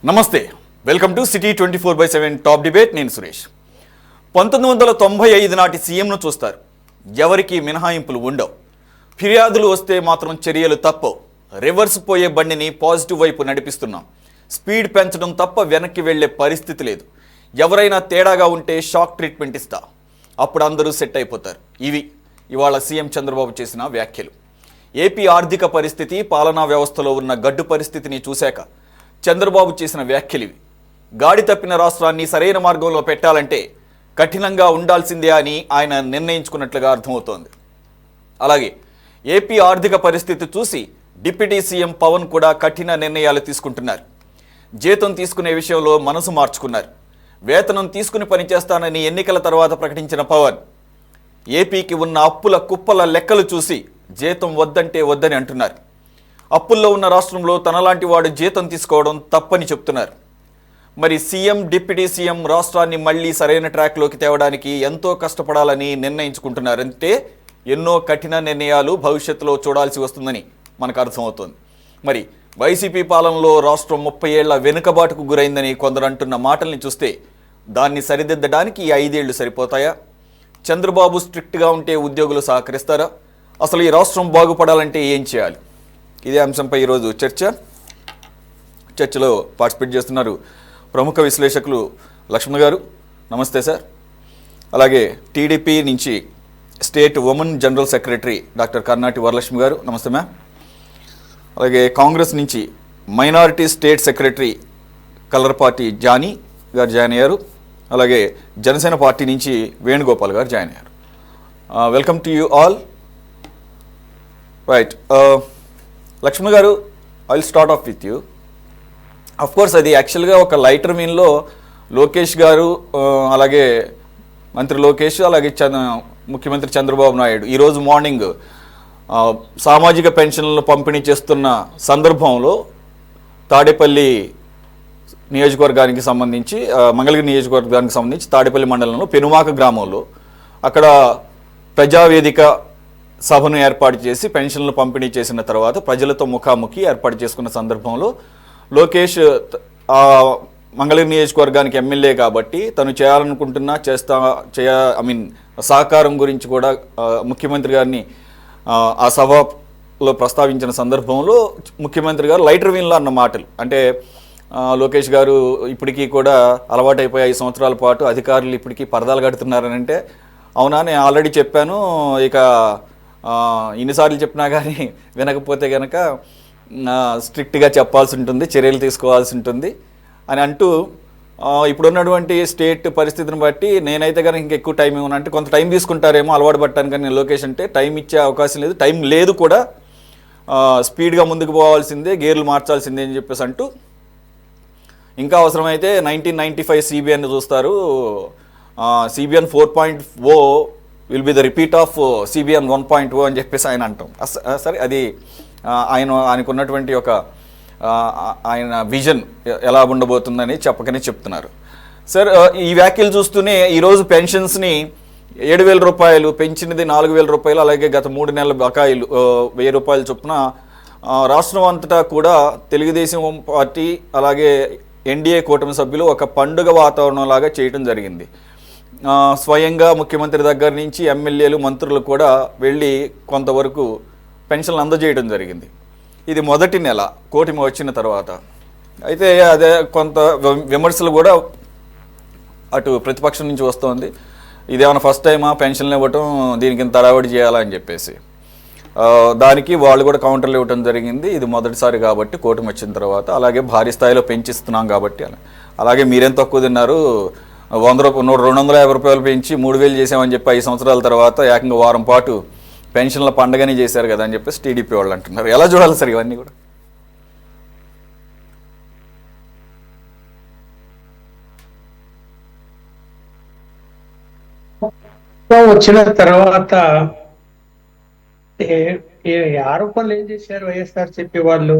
నమస్తే, welcome to city 24/7 top debate. నేను సురేష్. 1995 నాటి సీఎంను చూస్తారు. ఎవరికి మినహాయింపులు ఉండవు. ఫిర్యాదులు వస్తే మాత్రం చర్యలు తప్పవు. రివర్స్ పోయే బండిని పాజిటివ్ వైపు నడిపిస్తున్నాం. స్పీడ్ పెంచడం తప్ప వెనక్కి వెళ్లే పరిస్థితి లేదు. ఎవరైనా తేడాగా ఉంటే షాక్ ట్రీట్మెంట్ ఇస్తా, అప్పుడు అందరూ సెట్ అయిపోతారు. ఇవాళ సీఎం చంద్రబాబు చేసిన వ్యాఖ్యలు. ఏపీ ఆర్థిక పరిస్థితి, పాలనా వ్యవస్థలో ఉన్న గడ్డు పరిస్థితిని చూశాక చంద్రబాబు చేసిన వ్యాఖ్యలు ఇవి. గాడి తప్పిన రాష్ట్రాన్ని సరైన మార్గంలో పెట్టాలంటే కఠినంగా ఉండాల్సిందే అని ఆయన నిర్ణయించుకున్నట్లుగా అర్థమవుతోంది. అలాగే ఏపీ ఆర్థిక పరిస్థితి చూసి డిప్యూటీ సీఎం పవన్ కూడా కఠిన నిర్ణయాలు తీసుకుంటున్నారు. జీతం తీసుకునే విషయంలో మనసు మార్చుకున్నారు. వేతనం తీసుకుని పనిచేస్తానని ఎన్నికల తర్వాత ప్రకటించిన పవన్ ఏపీకి ఉన్న అప్పుల కుప్పల లెక్కలు చూసి జీతం వద్దంటే వద్దని అంటున్నారు. అప్పుల్లో ఉన్న రాష్ట్రంలో తనలాంటి వాడు జీతం తీసుకోవడం తప్పని చెప్తున్నారు. మరి సీఎం, డిప్యూటీ సీఎం రాష్ట్రాన్ని మళ్ళీ సరైన ట్రాక్లోకి తేవడానికి ఎంతో కష్టపడాలని నిర్ణయించుకుంటున్నారంటే ఎన్నో కఠిన నిర్ణయాలు భవిష్యత్తులో చూడాల్సి వస్తుందని మనకు అర్థమవుతోంది. మరి వైసీపీ పాలనలో రాష్ట్రం 30 ఏళ్ల వెనుకబాటుకు గురైందని కొందరు అంటున్న మాటల్ని చూస్తే దాన్ని సరిదిద్దడానికి ఈ 5 ఏళ్లు సరిపోతాయా? చంద్రబాబు స్ట్రిక్ట్గా ఉంటే ఉద్యోగులు సహకరిస్తారా? అసలు ఈ రాష్ట్రం బాగుపడాలంటే ఏం చేయాలి? ఇదే అంశంపై ఈరోజు చర్చలో పార్టిసిపేట్ చేస్తున్నారు ప్రముఖ విశ్లేషకులు లక్ష్మణ్ గారు. నమస్తే సార్. అలాగే టీడీపీ నుంచి state women general secretary doctor Karnati Varalakshmi garu. నమస్తే మ్యామ్. అలాగే కాంగ్రెస్ నుంచి minority state secretary Kallarapati Johnny garu join అయ్యారు. అలాగే జనసేన పార్టీ నుంచి వేణుగోపాల్ గారు జాయిన్ అయ్యారు. Welcome to you all. Right, Lakshman garu, I will start off with you. Of course అది యాక్చువల్గా ఒక లైటర్ మీన్లో లోకేష్ గారు, అలాగే మంత్రి లోకేష్, అలాగే ముఖ్యమంత్రి చంద్రబాబు నాయుడు ఈరోజు మార్నింగ్ సామాజిక పెన్షన్లను పంపిణీ చేస్తున్న సందర్భంలో తాడేపల్లి నియోజకవర్గానికి సంబంధించి, మంగళగిరి నియోజకవర్గానికి సంబంధించి తాడేపల్లి మండలంలో పెనుమాక గ్రామంలో అక్కడ ప్రజావేదిక సభను ఏర్పాటు చేసి పెన్షన్లు పంపిణీ చేసిన తర్వాత ప్రజలతో ముఖాముఖి ఏర్పాటు చేసుకున్న సందర్భంలో లోకేష్ మంగళగిరి నియోజకవర్గానికి ఎమ్మెల్యే కాబట్టి తను చేయాలనుకుంటున్న సహకారం గురించి కూడా ముఖ్యమంత్రి గారిని ఆ సభలో ప్రస్తావించిన సందర్భంలో ముఖ్యమంత్రి గారు లైటర్ వీన్లో అన్న మాటలు అంటే, లోకేష్ గారు ఇప్పటికీ కూడా అలవాటైపోయి 5 సంవత్సరాల పాటు అధికారులు ఇప్పటికీ పరదాలు కడుతున్నారని అంటే, అవునా నేను ఆల్రెడీ చెప్పాను, ఇక ఇన్నిసార్లు చెప్పినా కానీ వినకపోతే కనుక స్ట్రిక్ట్గా చెప్పాల్సి ఉంటుంది, చర్యలు తీసుకోవాల్సి ఉంటుంది అని అంటూ ఇప్పుడున్నటువంటి స్టేట్ పరిస్థితిని బట్టి నేనైతే కనుక ఇంక ఎక్కువ టైం ఇవ్వను అంటే కొంత టైం తీసుకుంటారేమో అలవాటు పట్టాను, కానీ లోకేష్ అంటే టైం ఇచ్చే అవకాశం లేదు, టైం లేదు కూడా, స్పీడ్గా ముందుకు పోవాల్సిందే, గేర్లు మార్చాల్సిందే అని చెప్పేసి అంటూ ఇంకా అవసరమైతే 1995 సిబిఎన్ చూస్తారు, CBN 4.0 will be the repeat of CBN 1.0 అని చెప్పేసి ఆయన అంటాం. సరే, అది ఆయనకున్నటువంటి ఒక ఆయన విజన్ ఎలా ఉండబోతుందని చెప్పకనే చెప్తున్నారు. సార్, ఈ వ్యాఖ్యలు చూస్తూనే ఈరోజు పెన్షన్స్ని 7,000 రూపాయలు పెంచినది 4,000 రూపాయలు, అలాగే గత 3 నెలల బకాయిలు 1,000 రూపాయల చొప్పున రాష్ట్రం అంతటా కూడా తెలుగుదేశం పార్టీ అలాగే ఎన్డీఏ కూటమి సభ్యులు ఒక పండుగ వాతావరణం లాగా చేయడం జరిగింది. స్వయంగా ముఖ్యమంత్రి దగ్గర నుంచి ఎమ్మెల్యేలు, మంత్రులు కూడా వెళ్ళి కొంతవరకు పెన్షన్లు అందజేయడం జరిగింది. ఇది మొదటి నెల కూటమి వచ్చిన తర్వాత. అయితే అదే కొంత విమర్శలు కూడా అటు ప్రతిపక్షం నుంచి వస్తుంది. ఇదేమైనా ఫస్ట్ టైమా పెన్షన్లు ఇవ్వటం, దీనికి ఇంత అడావిడి చేయాలా అని చెప్పేసి దానికి వాళ్ళు కూడా కౌంటర్లు ఇవ్వడం జరిగింది. ఇది మొదటిసారి కాబట్టి కూటమి వచ్చిన తర్వాత, అలాగే భారీ స్థాయిలో పెంచిస్తున్నాం కాబట్టి. అలాగే మీరేం తక్కువ తిన్నారు, 250 రూపాయలు పెంచి 3,000 చేసామని చెప్పి 5 సంవత్సరాల తర్వాత ఏకంగా వారం పాటు పెన్షన్ల పండగని చేశారు కదా అని చెప్పేసి టీడీపీ వాళ్ళు అంటున్నారు. ఎలా చూడాలి సార్ ఇవన్నీ కూడా? వచ్చిన తర్వాత ఆరోపణలు ఏం చేశారు వైఎస్ఆర్ చెప్పి వాళ్ళు?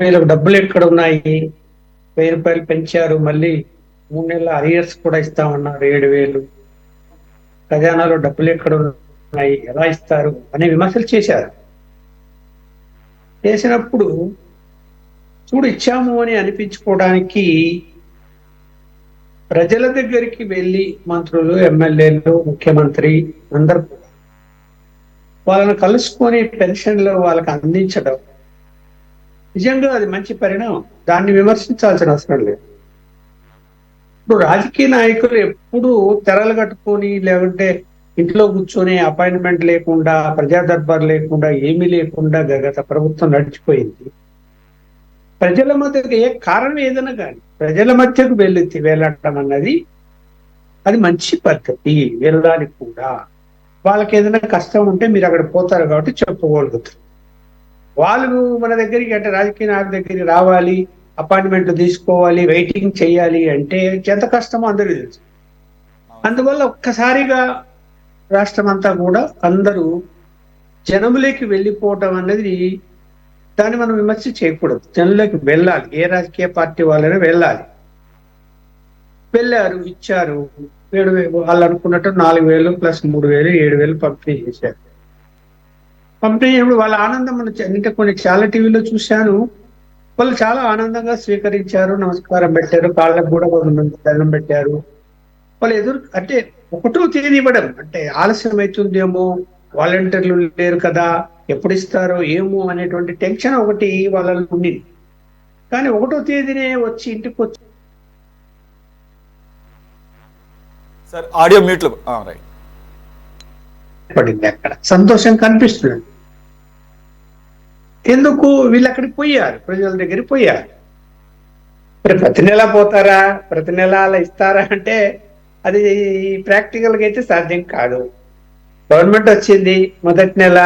వీళ్ళకి డబ్బులు ఎక్కడ ఉన్నాయి, 1,000 రూపాయలు పెంచారు, మళ్ళీ 3 నెలల అరియర్స్ కూడా ఇస్తామన్నారు, 7,000, ఖజానాలో డబ్బులు ఎక్కడ ఉన్నాయి, ఎలా ఇస్తారు అనే విమర్శలు చేశారు. చేసినప్పుడు చూడు ఇచ్చాము అని అనిపించుకోవడానికి ప్రజల దగ్గరికి వెళ్ళి మంత్రులు, ఎమ్మెల్యేలు, ముఖ్యమంత్రి అందరూ వాళ్ళని కలుసుకొని పెన్షన్లు వాళ్ళకి అందించడం నిజంగా అది మంచి పరిణామం. దాన్ని విమర్శించాల్సిన అవసరం లేదు. ఇప్పుడు రాజకీయ నాయకులు ఎప్పుడు తెరలు కట్టుకొని లేకుంటే ఇంట్లో కూర్చొని అపాయింట్మెంట్ లేకుండా, ప్రజా దర్బార్ లేకుండా, ఏమీ లేకుండా గత ప్రభుత్వం నడిచిపోయింది. ప్రజల మధ్యకు ఏ కారణం ఏదైనా కానీ ప్రజల మధ్యకు వెళ్ళటం అన్నది అది మంచి పద్ధతి. వెళ్ళాలి కూడా. వాళ్ళకి ఏదైనా కష్టం ఉంటే మీరు అక్కడ పోతారు కాబట్టి చెప్పుకోగలుగుతారు. వాళ్ళు మన దగ్గరికి అంటే రాజకీయ నాయకుల దగ్గరికి రావాలి, అపాయింట్మెంట్ తీసుకోవాలి, వెయిటింగ్ చేయాలి అంటే ఎంత కష్టమో అందరికీ తెలుసు. అందువల్ల ఒక్కసారిగా రాష్ట్రం అంతా కూడా అందరూ జనములోకి వెళ్ళిపోవటం అనేది దాన్ని మనం విమర్శ చేయకూడదు. జనంలోకి వెళ్ళాలి. ఏ రాజకీయ పార్టీ వాళ్ళైనా వెళ్ళాలి. వెళ్ళారు, ఇచ్చారు. 7,000 వాళ్ళు అనుకున్నట్టు 4,000 ప్లస్ 3,000 7,000 పంపిణీ చేశారు. పంపిణీ చేయడం వాళ్ళ ఆనందం అంటే చాలా టీవీలో చూశాను. వాళ్ళు చాలా ఆనందంగా స్వీకరించారు, నమస్కారం పెట్టారు, కాళ్ళకు కూడా కొంతమంది దండం పెట్టారు. వాళ్ళు అంటే 1వ తేదీ ఇవ్వడం అంటే ఆలస్యం అవుతుందేమో, వాలంటీర్లు లేరు కదా, ఎప్పుడు ఇస్తారో ఏమో అనేటువంటి టెన్షన్ ఒకటి వాళ్ళలో ఉండింది. కానీ 1వ తేదీనే వచ్చి ఇంటికి వచ్చి సార్ ఆడియో మ్యూట్లో రైట్ పడింది. అక్కడ సంతోషం కనిపిస్తుంది. ఎందుకు వీళ్ళు అక్కడికి పోయారు, ప్రజల దగ్గరికి పోయారు. మరి ప్రతి నెల పోతారా, ప్రతి నెల అలా ఇస్తారా అంటే అది ప్రాక్టికల్ గా అయితే సాధ్యం కాదు. గవర్నమెంట్ వచ్చింది, మొదటి నెల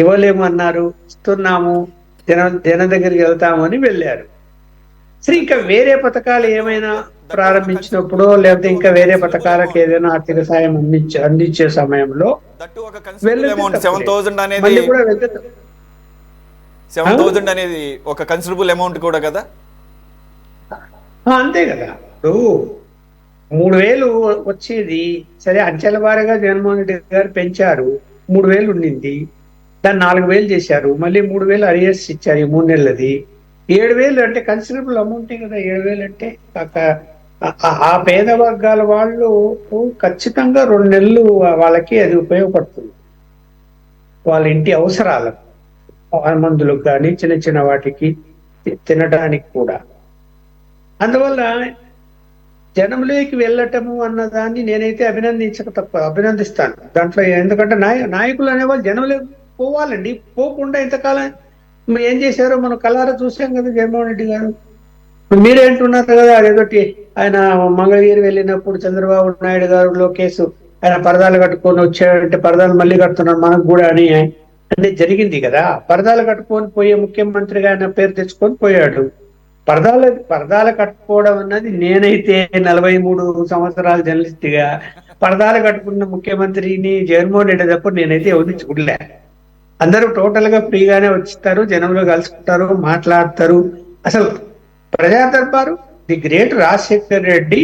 ఇవ్వలేము అన్నారు, ఇస్తున్నాము, జనం దగ్గరికి వెళ్తాము అని వెళ్ళారు. సరే, ఇంకా వేరే పథకాలు ఏమైనా ప్రారంభించినప్పుడు లేకపోతే ఇంకా వేరే పథకాలకు ఏదైనా ఆర్థిక సాయం అందించే సమయంలో మళ్ళీ కూడా వెళ్తే 7,000 అనేది ఒక కన్సిడరబుల్ అమౌంట్ కూడా కదా. అంతే కదా. ఇప్పుడు 3,000 వచ్చేది సరే, అంచెల వారీగా జగన్మోహన్ రెడ్డి గారు పెంచారు. 3,000 ఉండింది, దాన్ని 4,000 చేశారు. మళ్ళీ 3,000 అరియర్స్ ఇచ్చారు ఈ 3 నెలలది. 7,000 అంటే కన్సిడరబుల్ అమౌంటే కదా. 7,000 అంటే ఆ పేద వర్గాల వాళ్ళు ఖచ్చితంగా 2 నెలలు వాళ్ళకి అది ఉపయోగపడుతుంది. వాళ్ళ ఇంటి అవసరాలకు, మందులకు కానీ చిన్న చిన్న వాటికి తినడానికి కూడా. అందువల్ల జనంలోకి వెళ్ళటము అన్నదాన్ని నేనైతే అభినందిస్తాను దాంట్లో. ఎందుకంటే నాయకులు అనేవాళ్ళు జనంలోకి పోవాలండి. పోకుండా ఇంతకాలం ఏం చేశారో మనం కళ్ళారా చూసాం కదా. జగన్మోహన్ రెడ్డి గారు మీరేంటున్నారు కదా, అదేదోటి ఆయన మంగళగిరి వెళ్ళినప్పుడు చంద్రబాబు నాయుడు గారు, లోకేష్ ఆయన పరదాలు కట్టుకొని వచ్చాడంటే పరదాలు మళ్ళీ కడుతున్నారు మనకు కూడా అని అంటే జరిగింది కదా. పరదాలు కట్టుకొని పోయే ముఖ్యమంత్రిగా ఆయన పేరు తెచ్చుకొని పోయాడు. పరదాలు కట్టుకోవడం అన్నది నేనైతే 43 సంవత్సరాల జర్నలిస్ట్ గా పరదాలు కట్టుకున్న ముఖ్యమంత్రిని జగన్మోహన్ రెడ్డి తప్ప నేనైతే ఎవరిని చూడలే. అందరూ టోటల్ గా ఫ్రీగానే వచ్చిస్తారు, జనంలో కలుసుకుంటారు, మాట్లాడతారు. అసలు ప్రజా దర్బారు ది గ్రేట్ రాజశేఖర్ రెడ్డి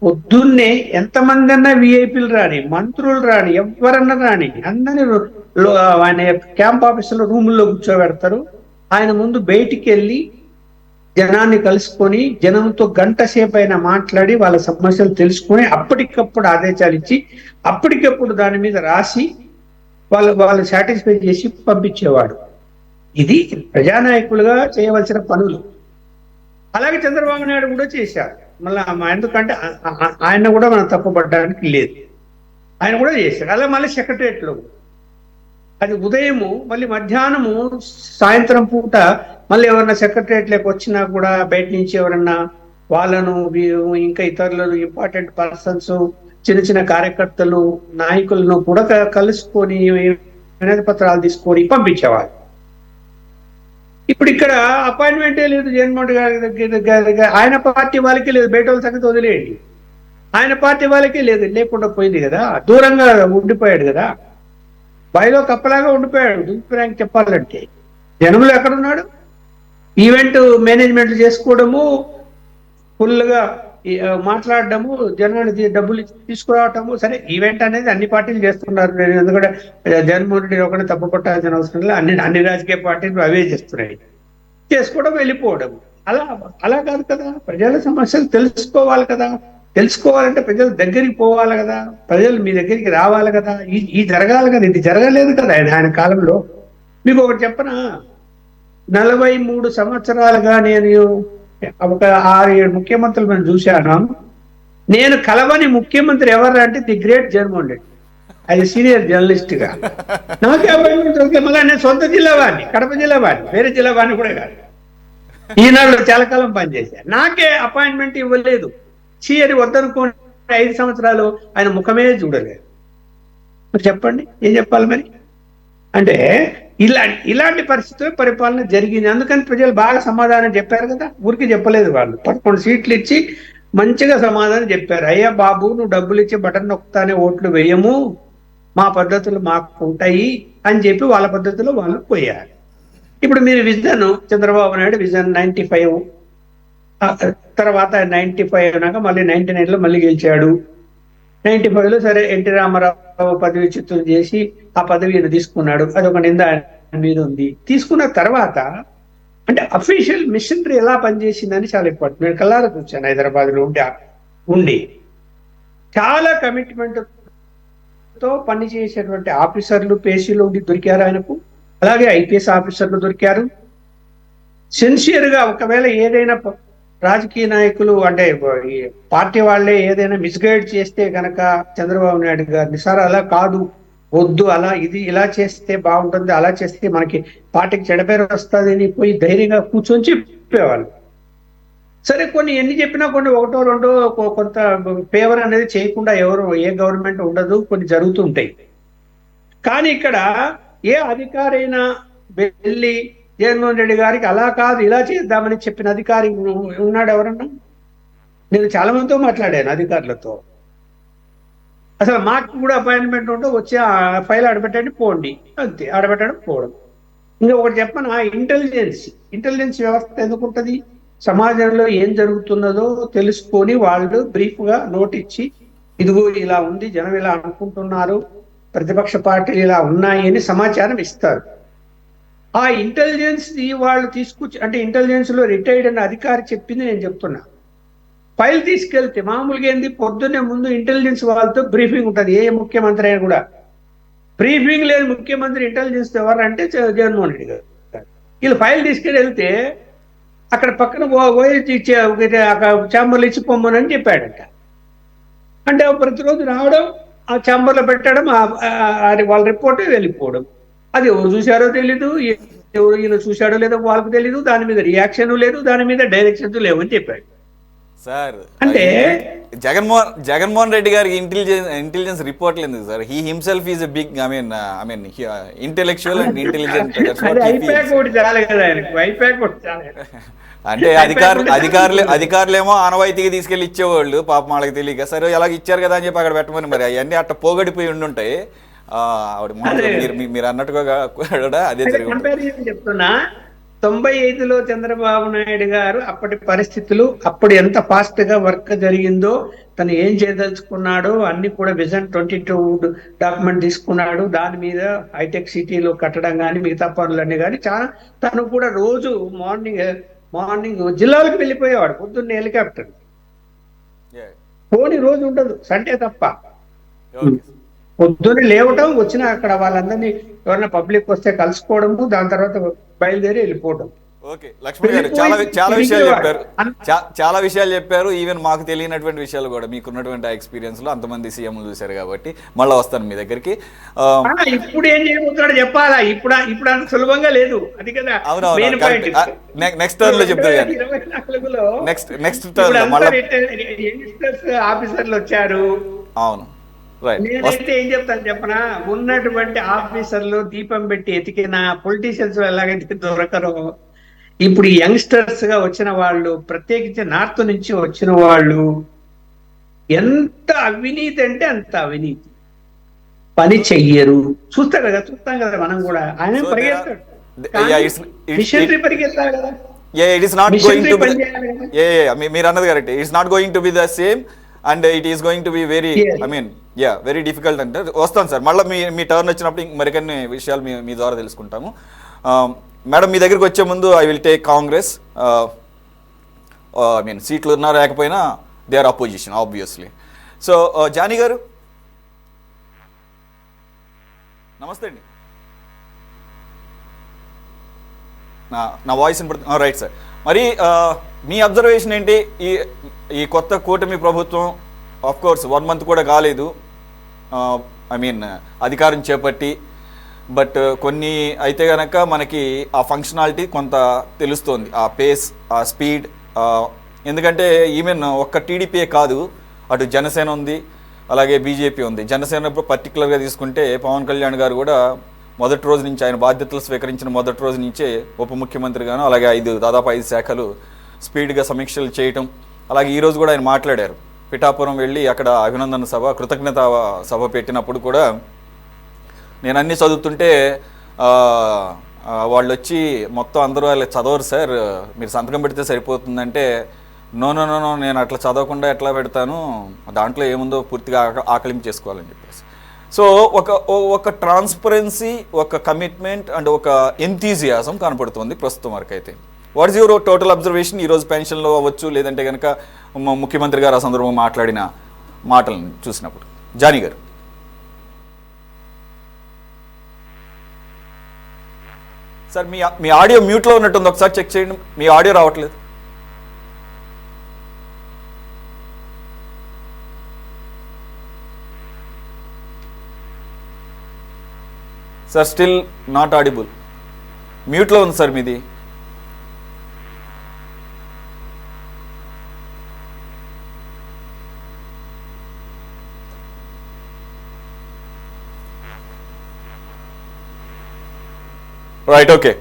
పొద్దున్నే ఎంతమంది అన్నా విఐపీలు రాని, మంత్రులు రాని, ఎవరన్నా రాని అందరినీ ఆయన క్యాంప్ ఆఫీసులో రూముల్లో కూర్చోబెడతారు. ఆయన ముందు బయటికి వెళ్ళి జనాన్ని కలుసుకొని జనంతో గంట సేపు అయినా మాట్లాడి వాళ్ళ సమస్యలు తెలుసుకొని అప్పటికప్పుడు ఆదేశాలు ఇచ్చి అప్పటికప్పుడు దాని మీద రాసి వాళ్ళు సాటిస్ఫై చేసి పంపించేవాడు. ఇది ప్రజానాయకులుగా చేయవలసిన పనులు. అలాగే చంద్రబాబు నాయుడు కూడా చేశారు. మళ్ళీ ఎందుకంటే ఆయన కూడా మనం తప్పుపడడానికి లేదు, ఆయన కూడా చేశారు. అలా మళ్ళీ సెక్రటరియట్లో అది ఉదయము, మళ్ళీ మధ్యాహ్నము, సాయంత్రం పూట మళ్ళీ ఎవరన్నా సెక్రటరియట్లోకి వచ్చినా కూడా బయట నుంచి ఎవరన్నా వాళ్ళను ఇంకా ఇతరులను ఇంపార్టెంట్ పర్సన్స్, చిన్న చిన్న కార్యకర్తలు, నాయకులను కూడా కలుసుకొని వినతి పత్రాలు తీసుకొని పంపించేవాళ్ళు. ఇప్పుడు ఇక్కడ అపాయింట్మెంటే లేదు జగన్మోహన్ గారి దగ్గర. ఆయన పార్టీ వాళ్ళకి లేదు, బయట వాళ్ళ సంగతి వదిలేయండి. ఆయన పార్టీ వాళ్ళకి లేదు, లేకుండా పోయింది కదా. దూరంగా ఉండిపోయాడు కదా, బాయిలో కప్పలాగా ఉండిపోయాడు. దుంపిరాంక్ చెప్పాలంటే జనంలో ఎక్కడున్నాడు? ఈవెంట్ మేనేజ్మెంట్ చేసుకోవడము, ఫుల్గా మాట్లాడడము, జనాన్ని డబ్బులు తీసుకురావటము. సరే, ఈవెంట్ అనేది అన్ని పార్టీలు చేస్తున్నారు. నేను ఎందుకంటే జగన్మోహన్ రెడ్డి ఒకటే తప్పు పట్టాల్సిన అవసరం లేదు, అన్ని రాజకీయ పార్టీలు అవే చేస్తున్నాయి. చేసుకోవడం వెళ్ళిపోవడం. అలా అలా కాదు కదా, ప్రజల సమస్యలు తెలుసుకోవాలి కదా. తెలుసుకోవాలంటే ప్రజల దగ్గరికి పోవాలి కదా, ప్రజలు మీ దగ్గరికి రావాలి కదా, ఈ జరగాలి కదా. ఇది జరగలేదు కదా ఆయన కాలంలో. మీకు ఒకటి చెప్పనా, 43 సంవత్సరాలుగా నేను ఒక 6-7 ముఖ్యమంత్రులు నేను చూశాను. నేను కలవని ముఖ్యమంత్రి ఎవరు అంటే ది గ్రేట్ జగన్మోహన్ రెడ్డి. అది సీనియర్ జర్నలిస్ట్ గా నాకే అపాయింట్మెంట్ దొరికే. మళ్ళీ నేను సొంత జిల్లా వాడిని, కడప జిల్లా వాడిని, వేరే జిల్లా వాడిని కూడా కాదు. ఈనాడు చాలా కాలం పనిచేశాను, నాకే అపాయింట్మెంట్ ఇవ్వలేదు. అని వద్దనుకోండి, 5 సంవత్సరాలు ఆయన ముఖమే చూడలేదు. మరి చెప్పండి ఏం చెప్పాలి మరి? అంటే ఇలాంటి పరిస్థితుల్లో పరిపాలన జరిగింది. అందుకని ప్రజలు బాగా సమాధానం చెప్పారు కదా, ఊరికి చెప్పలేదు. వాళ్ళు 11 సీట్లు ఇచ్చి మంచిగా సమాధానం చెప్పారు. అయ్యా బాబు, నువ్వు డబ్బులు ఇచ్చి బటన్ నొక్కుతానే ఓట్లు వేయము, మా పద్ధతులు మాకు ఉంటాయి అని చెప్పి వాళ్ళ పద్ధతిలో వాళ్ళు పోయారు. ఇప్పుడు మీరు విజన్, చంద్రబాబు నాయుడు విజన్ 95, తర్వాత 95 అయినాక మళ్ళీ 99లో మళ్ళీ గెలిచాడు. 95లో సరే ఎన్టీ రామారావు పదవి చ్యుతం చేసి ఆ పదవిని తీసుకున్నాడు. అది ఒక నింద ఆయన మీద ఉంది. తీసుకున్న తర్వాత అంటే అఫీషియల్ మిషనరీ ఎలా పనిచేసిందని చాలా ఇంపార్టెంట్. నేను కల్లారా చూశాను హైదరాబాద్లో ఉండి చాలా కమిట్మెంట్ తో పనిచేసేటువంటి ఆఫీసర్లు పేషీలు ఉండి దొరికారు ఆయనకు. అలాగే ఐపీఎస్ ఆఫీసర్లు దొరికారు. సిన్సియర్ గా ఒకవేళ ఏదైనా రాజకీయ నాయకులు అంటే పార్టీ వాళ్ళే ఏదైనా మిస్గైడ్ చేస్తే కనుక చంద్రబాబు నాయుడు గారిని, సార్ అలా కాదు, వద్దు, అలా ఇది ఇలా చేస్తే బాగుంటుంది, అలా చేస్తే మనకి పార్టీకి చెడపేరు వస్తుంది అని పోయి ధైర్యంగా కూర్చొని చెప్పేవాళ్ళు. సరే, కొన్ని ఎన్ని చెప్పినా కొన్ని ఒకటో రెండో కొంత ఫేవర్ అనేది చేయకుండా ఎవరు ఏ గవర్నమెంట్ ఉండదు, కొన్ని జరుగుతుంటాయి. కానీ ఇక్కడ ఏ అధికారైనా వెళ్ళి జగన్మోహన్ రెడ్డి గారికి అలా కాదు ఇలా చేద్దామని చెప్పిన అధికారి ఉన్నాడు ఎవరన్నా? నేను చాలా మందితో మాట్లాడాను అధికారులతో. అసలు మాకు కూడా అపాయింట్మెంట్ ఉంటే వచ్చి ఆ ఫైల్ ఆడబెట్టండి పోండి, అంతే. ఆడబెట్టడం పోవడం. ఇంకా ఒకటి చెప్పనా, ఇంటెలిజెన్స్ వ్యవస్థ ఎందుకు ఉంటుంది? సమాజంలో ఏం జరుగుతున్నదో తెలుసుకొని వాళ్ళు బ్రీఫ్ గా నోట్ ఇచ్చి, ఇదిగో ఇలా ఉంది, జనం ఇలా అనుకుంటున్నారు, ప్రతిపక్ష పార్టీలు ఇలా ఉన్నాయి అని సమాచారం ఇస్తారు. ఆ ఇంటెలిజెన్స్ వాళ్ళు తీసుకొచ్చి, అంటే ఇంటెలిజెన్స్ లో రిటైర్డ్ అన్న అధికారి చెప్పింది నేను చెప్తున్నా. ఫైల్ తీసుకెళ్తే మామూలుగా ఏంది, పొద్దున్నే ముందు ఇంటెలిజెన్స్ వాళ్ళతో బ్రీఫింగ్ ఉంటుంది. ఏ ముఖ్యమంత్రి అయినా కూడా బ్రీఫింగ్ లేదు. ముఖ్యమంత్రి ఇంటెలిజెన్స్ ఎవరంటే జగన్మోహన్ రెడ్డి గారు. వీళ్ళు ఫైల్ తీసుకెళ్ళి వెళ్తే అక్కడ పక్కన ఛాంబర్లు ఇచ్చి పొమ్మనని చెప్పాడంట. అంటే ప్రతిరోజు రావడం, ఆ ఛాంబర్లో పెట్టడం, వాళ్ళ రిపోర్ట్ వెళ్ళిపోవడం. అది ఎవరు చూశారో తెలీదు, ఎవరు ఈయన చూశాడో లేదో వాళ్ళకు తెలీదు, దాని మీద రియాక్షన్ లేదు, దాని మీద డైరెక్షన్స్ లేవని చెప్పాడు. సార్ అంటే జగన్మోహన్ రెడ్డి గారికి ఇంటెలిజెన్స్ రిపోర్ట్ లేదు sir. He himself is a big intellectual and intelligent. అంటే అధికారులేమో ఆనవాయితీగా తీసుకెళ్లి ఇచ్చేవాళ్ళు, పాపం వాళ్ళకి తెలియక సరే ఎలాగ ఇచ్చారు కదా అని చెప్పి అక్కడ పెట్టమని. మరి అవన్నీ అట్లా పోగడిపోయి ఉండుంటాయి. మీరు అన్నట్టుగా కూడా అదే జరిగింది. చెప్తున్నా, 95లో చంద్రబాబు నాయుడు గారు అప్పటి పరిస్థితులు, అప్పుడు ఎంత ఫాస్ట్ గా వర్క్ జరిగిందో, తను ఏం చేయదలుచుకున్నాడో అన్ని కూడా విజన్ 22 డాక్యుమెంట్ తీసుకున్నాడు. దాని మీద హైటెక్ సిటీలో కట్టడం కానీ మిగతా పనులన్నీ కానీ చాలా, తను కూడా రోజు మార్నింగ్ జిల్లాలకు వెళ్ళిపోయేవాడు. పొద్దున్న హెలికాప్టర్ పోని రోజు ఉండదు, సండే తప్ప. పొద్దున్న లేవటం, వచ్చిన అక్కడ వాళ్ళందరినీ ఎవరైనా పబ్లిక్ వస్తే కలుసుకోవడము, దాని తర్వాత బయలుదేరి వెళ్ళిపోవడం. ఓకే లక్ష్మణ్ గారు చాలా విషయాలు చెప్పారు. ఈవెన్ మాకు తెలియనటువంటి విషయాలు కూడా మీకున్నటువంటి ఎక్స్పీరియన్స్ లో అంతమంది సీఎంలు చూశారు కాబట్టి మళ్ళీ వస్తాను మీ దగ్గరికి. ఇప్పుడు ఏం చేయబోతున్నాడు చెప్పాలా? ఇప్పుడు అంత సులభంగా లేదు, అది కదా. నెక్స్ట్ టర్న్ లో చెప్తారు. 24లో నెక్స్ట్ టర్న్ ఆఫీసర్లు వచ్చారు. అవును, నేనైతే ఏం చెప్తాను చెప్పనా, ఉన్నటువంటి ఆఫీసర్లు దీపం పెట్టి ఎతికిన పొలిటీషియన్స్ ఎలాగైతే దొరకరో, ఇప్పుడు యంగ్స్టర్స్ గా వచ్చిన వాళ్ళు, ప్రత్యేకించి నార్త్ నుంచి వచ్చిన వాళ్ళు, ఎంత అవినీతి అంటే అంత అవినీతి. పని చెయ్యరు. చూస్తాం కదా మనం కూడా. ఆయన పరిగెత్తాడు, మిషనరీ పరిగెత్తాలి కదా. మీరు అన్నది correct. It's not going to be the same and it is going to be very very difficult అంటే. వస్తాను సార్, మళ్ళీ మీ టర్న్ వచ్చినప్పుడు మరికొన్ని విషయాలు మీ ద్వారా తెలుసుకుంటాము. మేడం మీ దగ్గరికి వచ్చే ముందు I will take Congress. I mean సీట్లు ఉన్నా లేకపోయినా they are opposition obviously. So Jani garu నమస్తే అండి. నా వాయిస్ వినపడుతుంది. Right sir. మరి మీ అబ్జర్వేషన్ ఏంటి? ఈ కొత్త కూటమి ప్రభుత్వం ఆఫ్ కోర్స్ 1 month కూడా కాలేదు, ఐ మీన్ అధికారం చేపట్టి. బట్ కొన్ని అయితే కనుక మనకి ఆ ఫంక్షనాలిటీ కొంత తెలుస్తోంది, ఆ పేస్, ఆ స్పీడ్. ఎందుకంటే ఈవెన్ ఒక్క టీడీపీయే కాదు, అటు జనసేన ఉంది, అలాగే బీజేపీ ఉంది. జనసేన పర్టికులర్గా తీసుకుంటే పవన్ కళ్యాణ్ గారు కూడా మొదటి రోజు నుంచి, ఆయన బాధ్యతలు స్వీకరించిన మొదటి రోజు నుంచే ఉప ముఖ్యమంత్రిగాను, అలాగే దాదాపు 5 శాఖలు స్పీడ్గా సమీక్షలు చేయటం. అలాగే ఈరోజు కూడా ఆయన మాట్లాడారు. పిఠాపురం వెళ్ళి అక్కడ అభినందన సభ, కృతజ్ఞత సభ పెట్టినప్పుడు కూడా నేను అన్నీ చదువుతుంటే వాళ్ళు వచ్చి మొత్తం అందరూ వాళ్ళు చదవరు సార్, మీరు సంతకం పెడితే సరిపోతుందంటే, నో నో నో నేను అట్లా చదవకుండా ఎట్లా పెడతాను, దాంట్లో ఏముందో పూర్తిగా ఆకలింపు చేసుకోవాలని చెప్పేసి. సో ఒక ట్రాన్స్పరెన్సీ, ఒక కమిట్మెంట్ అండ్ ఒక ఎంతీజియాజం కనపడుతుంది ప్రస్తుతం వరకు అయితే. What is your total observation ఈరోజు పెన్షన్లో అవ్వచ్చు, లేదంటే కనుక ముఖ్యమంత్రి గారు ఆ సందర్భంగా మాట్లాడిన మాటలను చూసినప్పుడు? జానీ గారు. సార్ మీ ఆడియో మ్యూట్లో ఉన్నట్టుంది, ఒకసారి చెక్ చేయండి, మీ ఆడియో రావట్లేదు. సార్ స్టిల్ నాట్ ఆడిబుల్, మ్యూట్లో ఉంది సార్ మీది. Right, okay.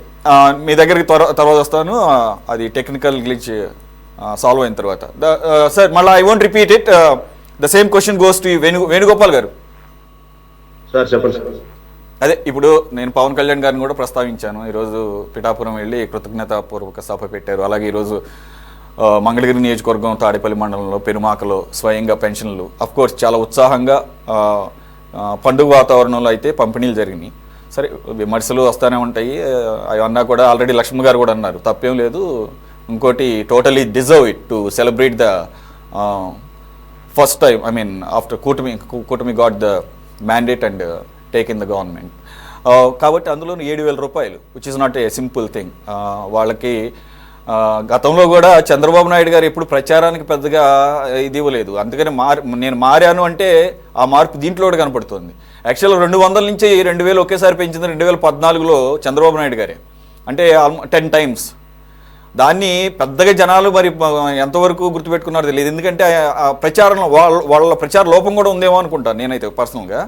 మీ దగ్గరికి తర్వాత వస్తాను, అది టెక్నికల్ గ్లిచ్ సాల్వ్ అయిన తర్వాత. సార్ మళ్ళీ I won't repeat it, the same question goes to Venugopal గారు. సార్ చెప్పండి సార్. అదే ఇప్పుడు నేను పవన్ కళ్యాణ్ గారిని కూడా ప్రస్తావించాను. ఈరోజు పిఠాపురం వెళ్ళి కృతజ్ఞతాపూర్వక సభ పెట్టారు. అలాగే ఈరోజు మంగళగిరి నియోజకవర్గం తాడేపల్లి మండలంలో పెనుమాకలో స్వయంగా పెన్షన్లు అఫ్కోర్స్ చాలా ఉత్సాహంగా పండుగ వాతావరణంలో అయితే పంపిణీలు జరిగినాయి. సరే విమర్శలు వస్తూనే ఉంటాయి, అవన్నా కూడా ఆల్రెడీ లక్ష్మణ్ గారు కూడా అన్నారు, తప్పేం లేదు. ఇంకోటి totally deserve it to celebrate the first time, I mean after Kootami got the mandate and take in the government. కాబట్టి అందులో 7,000 రూపాయలు, which is not a simple thing. వాళ్ళకి గతంలో కూడా చంద్రబాబు నాయుడు గారు ఎప్పుడు ప్రచారానికి పెద్దగా ఇది ఇవ్వలేదు. అందుకని నేను మారాను అంటే ఆ మార్పు దీంట్లో కూడా కనపడుతుంది. యాక్చువల్గా 200 నుంచి 2,000 ఒకేసారి పెంచింది 2014లో చంద్రబాబు నాయుడు గారే, అంటే 10 times. దాన్ని పెద్దగా జనాలు మరి ఎంతవరకు గుర్తుపెట్టుకున్నారో తెలియదు. ఎందుకంటే ఆ ప్రచారంలో వాళ్ళ ప్రచార లోపం కూడా ఉందేమో అనుకుంటాను నేనైతే పర్సనల్గా.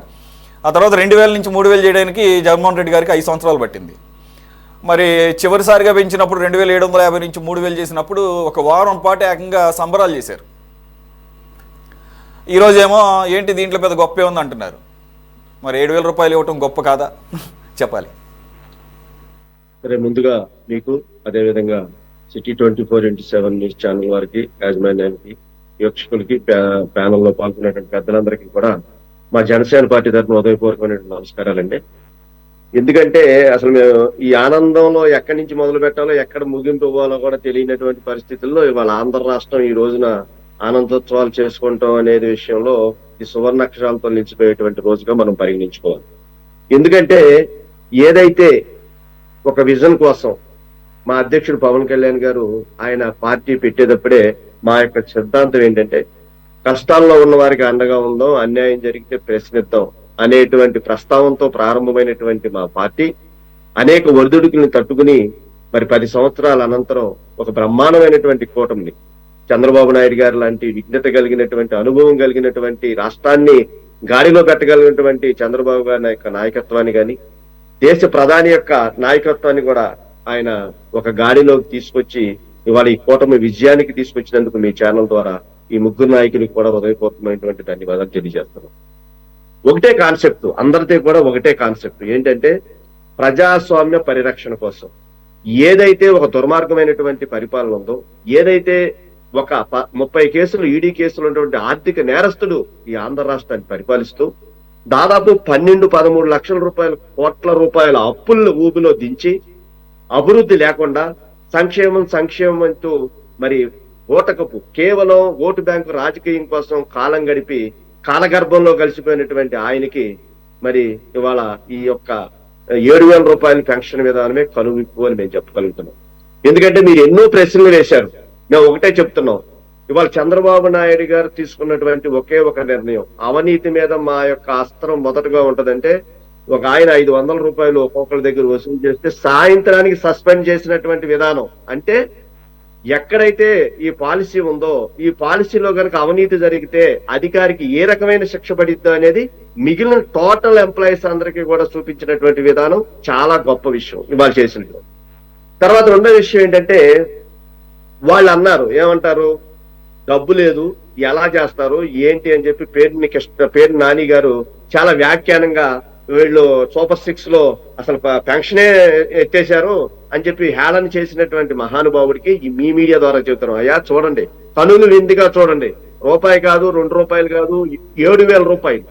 ఆ తర్వాత 2,000 నుంచి 3,000 చేయడానికి జగన్మోహన్ రెడ్డి గారికి 5 సంవత్సరాలు పట్టింది. మరి చివరిసారిగా పెంచినప్పుడు 2,750 నుంచి 3,000 చేసినప్పుడు ఒక వారం పాటు ఏకంగా సంబరాలు చేశారు. ఈరోజేమో ఏంటి దీంట్లో పెద్ద గొప్పే ఉంది అంటున్నారు. మరి 7,000 రూపాయలు ఇవ్వటం గొప్ప కాదా చెప్పాలి. సరే, ముందుగా మీకు అదేవిధంగా సిటీ 24x7 న్యూస్ ఛానల్ వారికి, యాజమాన్యానికి, వీక్షకులకి, ప్యానల్లో పాల్గొనేటువంటి పెద్దలందరికీ కూడా మా జనసేన పార్టీ తరఫున హృదయపూర్వకమైన నమస్కారాలండి. ఎందుకంటే అసలు మేము ఈ ఆనందంలో ఎక్కడి నుంచి మొదలు పెట్టాలో, ఎక్కడ ముగింపు ఇవ్వాలో కూడా తెలియనటువంటి పరిస్థితుల్లో ఇవాళ ఆంధ్ర రాష్ట్రం ఈ రోజున ఆనందోత్సవాలు చేసుకుంటాం అనేది విషయంలో ఈ సువర్ణాక్షరాలతో నిలిచిపోయేటువంటి రోజుగా మనం పరిగణించుకోవాలి. ఎందుకంటే ఏదైతే ఒక విజన్ కోసం మా అధ్యక్షుడు పవన్ కళ్యాణ్ గారు ఆయన పార్టీ పెట్టేటప్పుడే మా యొక్క సిద్ధాంతం ఏంటంటే, కష్టాల్లో ఉన్న వారికి అండగా ఉందాం, అన్యాయం జరిగితే ప్రశ్నిద్దాం అనేటువంటి ప్రస్తావనతో ప్రారంభమైనటువంటి మా పార్టీ అనేక ఒడిదుడుకుల్ని తట్టుకుని మరి 10 సంవత్సరాల అనంతరం ఒక బ్రహ్మాండమైనటువంటి కూటమిని, చంద్రబాబు నాయుడు గారు లాంటి విజ్ఞత కలిగినటువంటి, అనుభవం కలిగినటువంటి, రాష్ట్రాన్ని గాడిలో పెట్టగలిగినటువంటి చంద్రబాబు గారి యొక్క నాయకత్వాన్ని కానీ, దేశ ప్రధాని యొక్క నాయకత్వాన్ని కూడా ఆయన ఒక గాడిలోకి తీసుకొచ్చి ఇవాళ ఈ కూటమి విజయానికి తీసుకొచ్చినందుకు మీ ఛానల్ ద్వారా ఈ ముగ్గురు నాయకులకు కూడా హృదయపూర్వకమైనటువంటి ధన్యవాదాలు తెలియజేస్తున్నాం. ఒకటే కాన్సెప్ట్, అందరితో కూడా ఒకటే కాన్సెప్ట్ ఏంటంటే, ప్రజాస్వామ్య పరిరక్షణ కోసం ఏదైతే ఒక దుర్మార్గమైనటువంటి పరిపాలన ఉందో, ఏదైతే ఒక 30 కేసులు ఈడీ కేసులు ఉన్నటువంటి ఆర్థిక నేరస్తుడు ఈ ఆంధ్ర రాష్ట్రాన్ని పరిపాలిస్తూ దాదాపు 12-13 లక్షల రూపాయల కోట్ల రూపాయల అప్పులను ఊబిలో దించి అభివృద్ధి లేకుండా సంక్షేమం సంక్షేమం అంటూ మరి ఓటకపు కేవలం ఓటు బ్యాంకు రాజకీయం కోసం కాలం గడిపి కాలగర్భంలో కలిసిపోయినటువంటి ఆయనకి మరి ఇవాళ ఈ యొక్క 7,000 రూపాయల పెన్షన్ విధానమే కనువిప్పు అని మేము చెప్పగలుగుతున్నాం. ఎందుకంటే మీరు ఎన్నో ప్రశ్నలు వేశారు, మేము ఒకటే చెప్తున్నాం. ఇవాళ చంద్రబాబు నాయుడు గారు తీసుకున్నటువంటి ఒకే ఒక నిర్ణయం, అవినీతి మీద మా యొక్క అస్త్రం మొదటగా ఉంటదంటే, ఒక ఆయన 500 రూపాయలు ఒక్కొక్కరి దగ్గర వసూలు చేస్తే సాయంత్రానికి సస్పెండ్ చేసినటువంటి విధానం. అంటే ఎక్కడైతే ఈ పాలసీ ఉందో ఈ పాలసీలో కనుక అవినీతి జరిగితే అధికారికి ఏ రకమైన శిక్ష పడిద్దో అనేది మిగిలిన టోటల్ ఎంప్లాయీస్ అందరికీ కూడా చూపించినటువంటి విధానం చాలా గొప్ప విషయం ఇవాళ చేసినట్టు. తర్వాత రెండో విషయం ఏంటంటే, వాళ్ళు అన్నారు, ఏమంటారు, డబ్బు లేదు ఎలా చేస్తారు ఏంటి అని చెప్పి పేరు నాని గారు చాలా వ్యాఖ్యానంగా వీళ్ళు సూపర్ 6 లో అసలు పెన్షనే ఎత్తేశారు అని చెప్పి హేళన చేసినటువంటి మహానుభావుడికి మీ మీడియా ద్వారా చెబుతున్నాం. అయ్యా చూడండి, కనులు విందుగా చూడండి, రూపాయి కాదు 2 రూపాయలు కాదు 7,000 రూపాయలు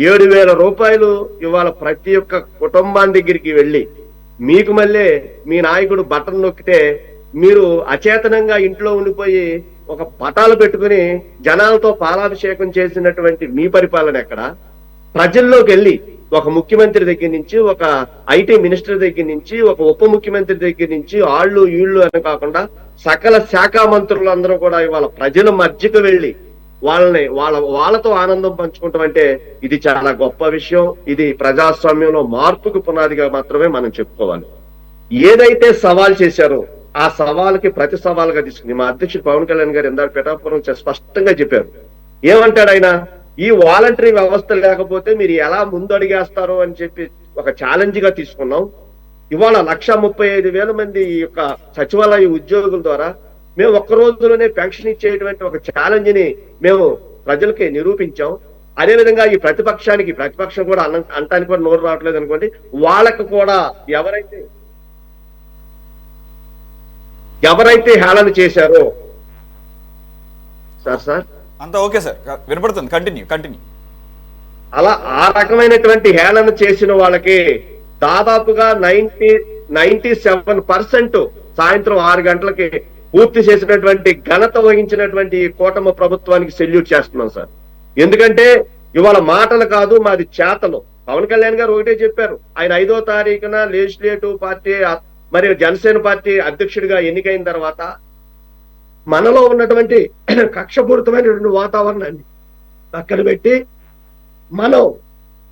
7,000 రూపాయలు ఇవాళ ప్రతి ఒక్క కుటుంబాన్ని దగ్గరికి వెళ్ళి మీకు మళ్ళీ మీ నాయకుడు బటన్ నొక్కితే మీరు అచేతనంగా ఇంట్లో ఉండిపోయి ఒక పటాలు పెట్టుకుని జనాలతో పాలాభిషేకం చేసినటువంటి మీ పరిపాలన ఎక్కడ? ప్రజల్లోకి వెళ్ళి ఒక ముఖ్యమంత్రి దగ్గర నుంచి, ఒక ఐటీ మినిస్టర్ దగ్గర నుంచి, ఒక ఉప ముఖ్యమంత్రి దగ్గర నుంచి ఆళ్ళు ఈళ్ళు అని కాకుండా సకల శాఖ మంత్రులందరూ కూడా ఇవాళ ప్రజల మధ్యకు వెళ్ళి వాళ్ళతో ఆనందం పంచుకుంటాం అంటే ఇది చాలా గొప్ప విషయం. ఇది ప్రజాస్వామ్యంలో మార్పుకు పునాదిగా మాత్రమే మనం చెప్పుకోవాలి. ఏదైతే సవాల్ చేశారో ఆ సవాల్కి ప్రతి సవాల్గా తీసుకుని మా అధ్యక్షుడు పవన్ కళ్యాణ్ గారు ఇందాక పిఠాపురం స్పష్టంగా చెప్పారు. ఏమంటాడు ఆయన, ఈ వాలంటరీ వ్యవస్థ లేకపోతే మీరు ఎలా ముందడిగేస్తారో అని చెప్పి ఒక ఛాలెంజ్ గా తీసుకున్నాం. ఇవాళ 135,000 మంది ఈ యొక్క సచివాలయ ఉద్యోగుల ద్వారా మేము ఒక్క రోజులోనే పెన్షన్ ఇచ్చేటువంటి ఒక ఛాలెంజ్ ని మేము ప్రజలకి నిరూపించాం. అదేవిధంగా ఈ ప్రతిపక్షం కూడా అంటానికి కూడా నోరు రావట్లేదు అనుకోండి, వాళ్ళకు కూడా ఎవరైతే హేళన చేశారో సార్ అంతా ఓకే సార్, వినపడుతుంది, కంటిన్యూ. అలా ఆ రకమైనటువంటి హేళన చేసిన వాళ్ళకి దాదాపుగా 97% సాయంత్రం 6 గంటలకి పూర్తి చేసినటువంటి ఘనత వహించినటువంటి ఈ కూటమి ప్రభుత్వానికి సెల్యూట్ చేస్తున్నాం సార్. ఎందుకంటే ఇవాళ మాటలు కాదు, మాది చేతలు. పవన్ కళ్యాణ్ గారు ఒకటే చెప్పారు, ఆయన 5వ తారీఖున లెజిస్లేటివ్ పార్టీ మరియు జనసేన పార్టీ అధ్యక్షుడిగా ఎన్నికైన తర్వాత మనలో ఉన్నటువంటి కక్షపూరితమైనటువంటి వాతావరణాన్ని పక్కన పెట్టి మనం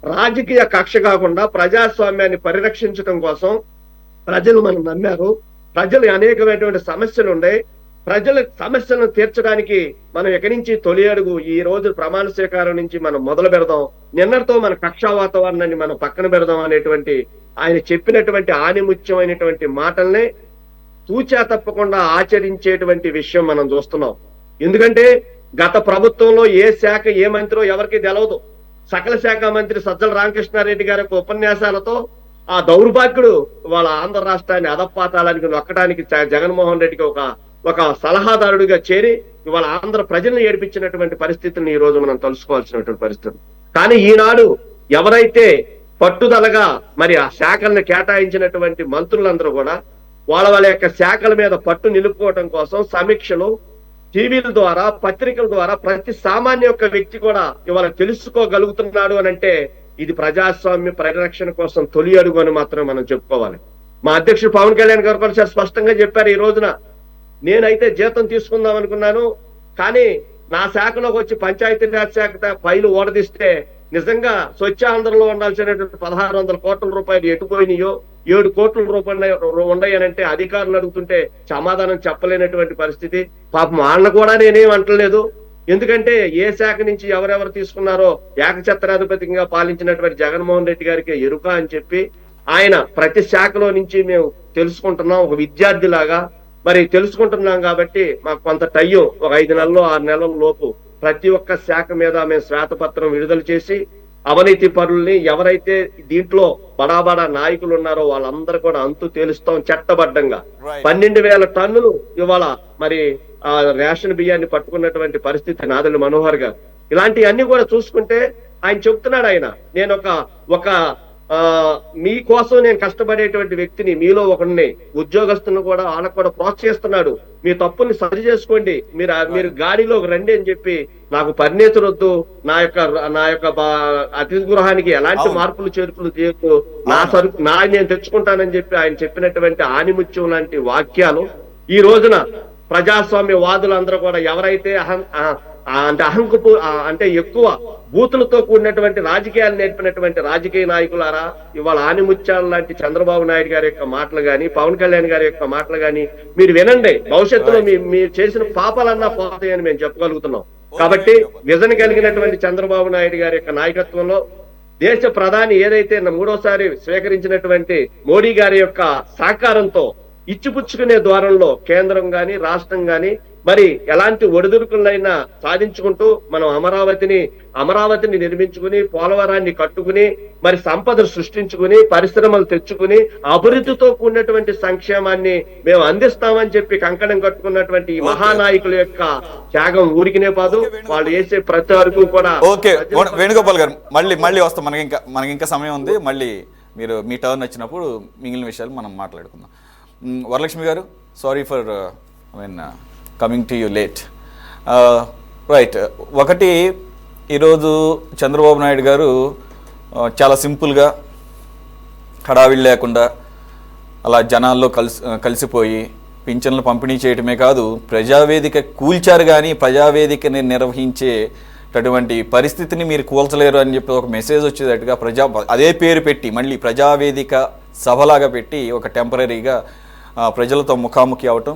రాజకీయ కక్ష కాకుండా ప్రజాస్వామ్యాన్ని పరిరక్షించడం కోసం ప్రజలు మనం నమ్మారు. ప్రజలు అనేకమైనటువంటి సమస్యలు ఉన్నాయి. ప్రజల సమస్యలను తీర్చడానికి మనం ఎక్కడి నుంచి తొలి అడుగు ఈ రోజు ప్రమాణ స్వీకారం నుంచి మనం మొదలు పెడదాం, నిన్నటితో మన కక్షా వాతావరణాన్ని మనం పక్కన పెడదాం అనేటువంటి ఆయన చెప్పినటువంటి ఆనిముత్యమైనటువంటి మాటల్ని తూచా తప్పకుండా ఆచరించేటువంటి విషయం మనం చూస్తున్నాం. ఎందుకంటే గత ప్రభుత్వంలో ఏ శాఖ ఏ మంత్రో ఎవరికి తెలవదు. సకల శాఖ మంత్రి సజ్జల రామకృష్ణారెడ్డి గారి యొక్క ఉపన్యాసాలతో ఆ దౌర్భాగ్యుడు వాళ్ళ ఆంధ్ర రాష్ట్రాన్ని అధపాతాలానికి నొక్కడానికి జగన్మోహన్ రెడ్డికి ఒక సలహాదారుడిగా చేరి ఇవాళ ఆంధ్ర ప్రజల్ని ఏడిపించినటువంటి పరిస్థితిని ఈ రోజు మనం తెలుసుకోవాల్సినటువంటి పరిస్థితి. కానీ ఈనాడు ఎవరైతే పట్టుదలగా మరి ఆ శాఖల్ని కేటాయించినటువంటి మంత్రులందరూ కూడా వాళ్ళ యొక్క శాఖల మీద పట్టు నిలుపుకోవటం కోసం సమీక్షలు టీవీల ద్వారా పత్రికల ద్వారా ప్రతి సామాన్య యొక్క వ్యక్తి కూడా ఇవాళ తెలుసుకోగలుగుతున్నాడు అని అంటే ఇది ప్రజాస్వామ్య పరిరక్షణ కోసం తొలి అడుగు అని మాత్రం మనం చెప్పుకోవాలి. మా అధ్యక్షుడు పవన్ కళ్యాణ్ గారు కూడా స్పష్టంగా చెప్పారు, ఈ రోజున నేనైతే జీతం తీసుకుందాం అనుకున్నాను, కానీ నా శాఖలోకి వచ్చి పంచాయతీరాజ్ శాఖ ఫైలు ఓడదీస్తే నిజంగా స్వచ్ఛాంధ్రలో ఉండాల్సినటువంటి 1,600 కోట్ల రూపాయలు ఎటుపోయినాయో 7 కోట్ల రూపాయలు ఉన్నాయనంటే అధికారులు అడుగుతుంటే సమాధానం చెప్పలేనటువంటి పరిస్థితి. పాపం వాళ్ళని కూడా నేనేం అంటలేదు, ఎందుకంటే ఏ శాఖ నుంచి ఎవరెవరు తీసుకున్నారో ఏకఛత్రాధిపతిగా పాలించినటువంటి జగన్మోహన్ రెడ్డి గారికి ఎరుక అని చెప్పి ఆయన ప్రతి శాఖలో నుంచి మేము తెలుసుకుంటున్నాం. ఒక విద్యార్థిలాగా మరి తెలుసుకుంటున్నాం కాబట్టి మాకు కొంత టైం ఒక 5 నెలలు 6 నెలల లోపు ప్రతి ఒక్క శాఖ మీద మేము శ్వేతపత్రం విడుదల చేసి అవినీతి పరుల్ని ఎవరైతే దీంట్లో బడా నాయకులు ఉన్నారో వాళ్ళందరూ కూడా అంతు తేలుస్తాం చట్టబద్ధంగా. 12,000 టన్నులు ఇవాళ మరి ఆ రేషన్ బియ్యాన్ని పట్టుకున్నటువంటి పరిస్థితి నాదెళ్ల మనోహర్ గారు. ఇలాంటివన్నీ కూడా చూసుకుంటే ఆయన చెప్తున్నాడు, ఆయన నేను ఒక మీకోసం నేను కష్టపడేటువంటి వ్యక్తిని, మీలో ఒకరిని, ఉద్యోగస్తుని కూడా వాళ్ళకు కూడా ప్రోత్సహిస్తున్నాడు. మీ తప్పుని సరి చేసుకోండి, మీరు గాడిలోకి రండి అని చెప్పి నాకు పరిణేతులు వద్దు, నా యొక్క అతిథి గృహానికి ఎలాంటి మార్పులు చేర్పులు చేయకు, నేను తెచ్చుకుంటానని చెప్పి ఆయన చెప్పినటువంటి ఆనిముత్యం లాంటి వాక్యాలు ఈ రోజున ప్రజాస్వామ్య వాదులందరూ కూడా ఎవరైతే అంటే ఎక్కువ బూతులతో కూడినటువంటి రాజకీయాలు నేర్పినటువంటి రాజకీయ నాయకులారా, ఇవాళ ఆనిముత్యాల లాంటి చంద్రబాబు నాయుడు గారి యొక్క మాటలు గాని, పవన్ కళ్యాణ్ గారి యొక్క మాటలు గాని మీరు వినండి. భవిష్యత్తులో మీరు చేసిన పాపాలన్నా పోతాయని మేము చెప్పగలుగుతున్నాం. కాబట్టి విజన్ కలిగినటువంటి చంద్రబాబు నాయుడు గారి యొక్క నాయకత్వంలో దేశ ప్రధాని ఏదైతే మూడోసారి స్వీకరించినటువంటి మోడీ గారి యొక్క సహకారంతో ఇచ్చిపుచ్చుకునే ద్వారంలో కేంద్రం గాని రాష్ట్రం గాని మరి ఎలాంటి ఒడిదుడుకులైనా సాధించుకుంటూ మనం అమరావతిని నిర్మించుకుని, పోలవరాన్ని కట్టుకుని, మరి సంపద సృష్టించుకుని, పరిశ్రమలు తెచ్చుకుని, అభివృద్ధితో కూడినటువంటి సంక్షేమాన్ని మేము అందిస్తామని చెప్పి కంకణం కట్టుకున్నటువంటి ఈ మహానాయకుల యొక్క త్యాగం ఊరికినే కాదు, వాళ్ళు వేసే ప్రతి అడుగు కూడా. ఓకే వేణుగోపాల్ గారు, మళ్ళీ వస్తాం. మనకి ఇంకా సమయం ఉంది. మళ్ళీ మీరు మీ టర్న్ వచ్చినప్పుడు మిగిలిన విషయాలు మనం మాట్లాడుకుందాం. వరలక్ష్మి గారు, sorry for coming to you late. Right, ఒకటి, ఈరోజు చంద్రబాబు నాయుడు గారు చాలా సింపుల్గా హడావిడి లేకుండా అలా జనాల్లో కలిసిపోయి పింఛన్లు పంపిణీ చేయటమే కాదు, ప్రజావేదిక కూల్చారు, కానీ ప్రజావేదికని నిర్వహించేటటువంటి పరిస్థితిని మీరు కూల్చలేరు అని చెప్పి ఒక మెసేజ్ వచ్చేటట్టుగా అదే పేరు పెట్టి మళ్ళీ ప్రజావేదిక సభలాగా పెట్టి ఒక టెంపరీగా ప్రజలతో ముఖాముఖి అవటం.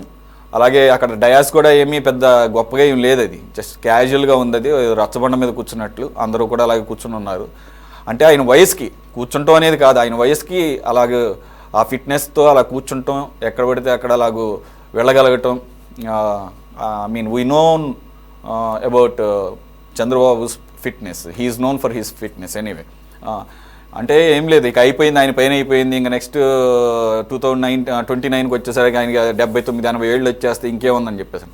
అలాగే అక్కడ డయాస్ కూడా ఏమీ పెద్ద గొప్పగా ఏం లేదు, అది జస్ట్ క్యాజువల్గా ఉంది. అది రచ్చబండ మీద కూర్చున్నట్లు అందరూ కూడా అలాగే కూర్చుని ఉన్నారు. అంటే ఆయన వయసుకి కూర్చుంటాం అనేది కాదు, ఆయన వయసుకి అలాగే ఆ ఫిట్నెస్తో అలా కూర్చుంటాం, ఎక్కడ పడితే అక్కడ అలాగూ వెళ్ళగలగటం. I mean we known about Chandrababu's fitness, he is known for his fitness anyway. అంటే ఏం లేదు, ఇక అయిపోయింది, ఆయన పైన అయిపోయింది. ఇంకా నెక్స్ట్ 2029కి వచ్చేసరికి ఆయనకి 79-80 ఏళ్ళు వచ్చేస్తే ఇంకేముందని చెప్పేసి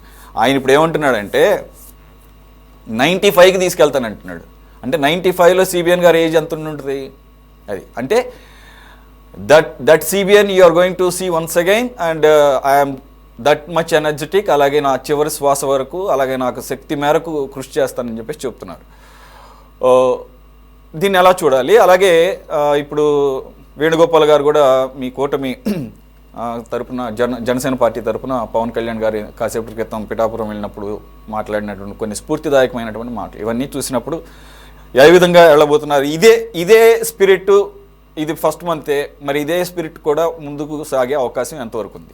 ఆయన ఇప్పుడు ఏమంటున్నాడంటే 95కి తీసుకెళ్తానంటున్నాడు. అంటే 95లో సిబిఎన్ గారు ఏజ్ ఎంత ఉంటుంది అది. అంటే that CBN you are going to see once again and I'm that much energetic, అలాగే నా చివరి శ్వాస వరకు, అలాగే నాకు శక్తి మేరకు కృషి చేస్తానని చెప్పేసి చెప్తున్నారు. దీన్ని ఎలా చూడాలి? అలాగే ఇప్పుడు వేణుగోపాల్ గారు కూడా మీ కూటమి తరపున జనసేన పార్టీ తరపున పవన్ కళ్యాణ్ గారి కాసేపటి క్రితం పిఠాపురం వెళ్ళినప్పుడు మాట్లాడినటువంటి కొన్ని స్ఫూర్తిదాయకమైనటువంటి మాటలు, ఇవన్నీ చూసినప్పుడు ఏ విధంగా వెళ్ళబోతున్నారు? ఇదే స్పిరిట్, ఇది ఫస్ట్ మంతే, మరి ఇదే స్పిరిట్ కూడా ముందుకు సాగే అవకాశం ఎంతవరకు ఉంది?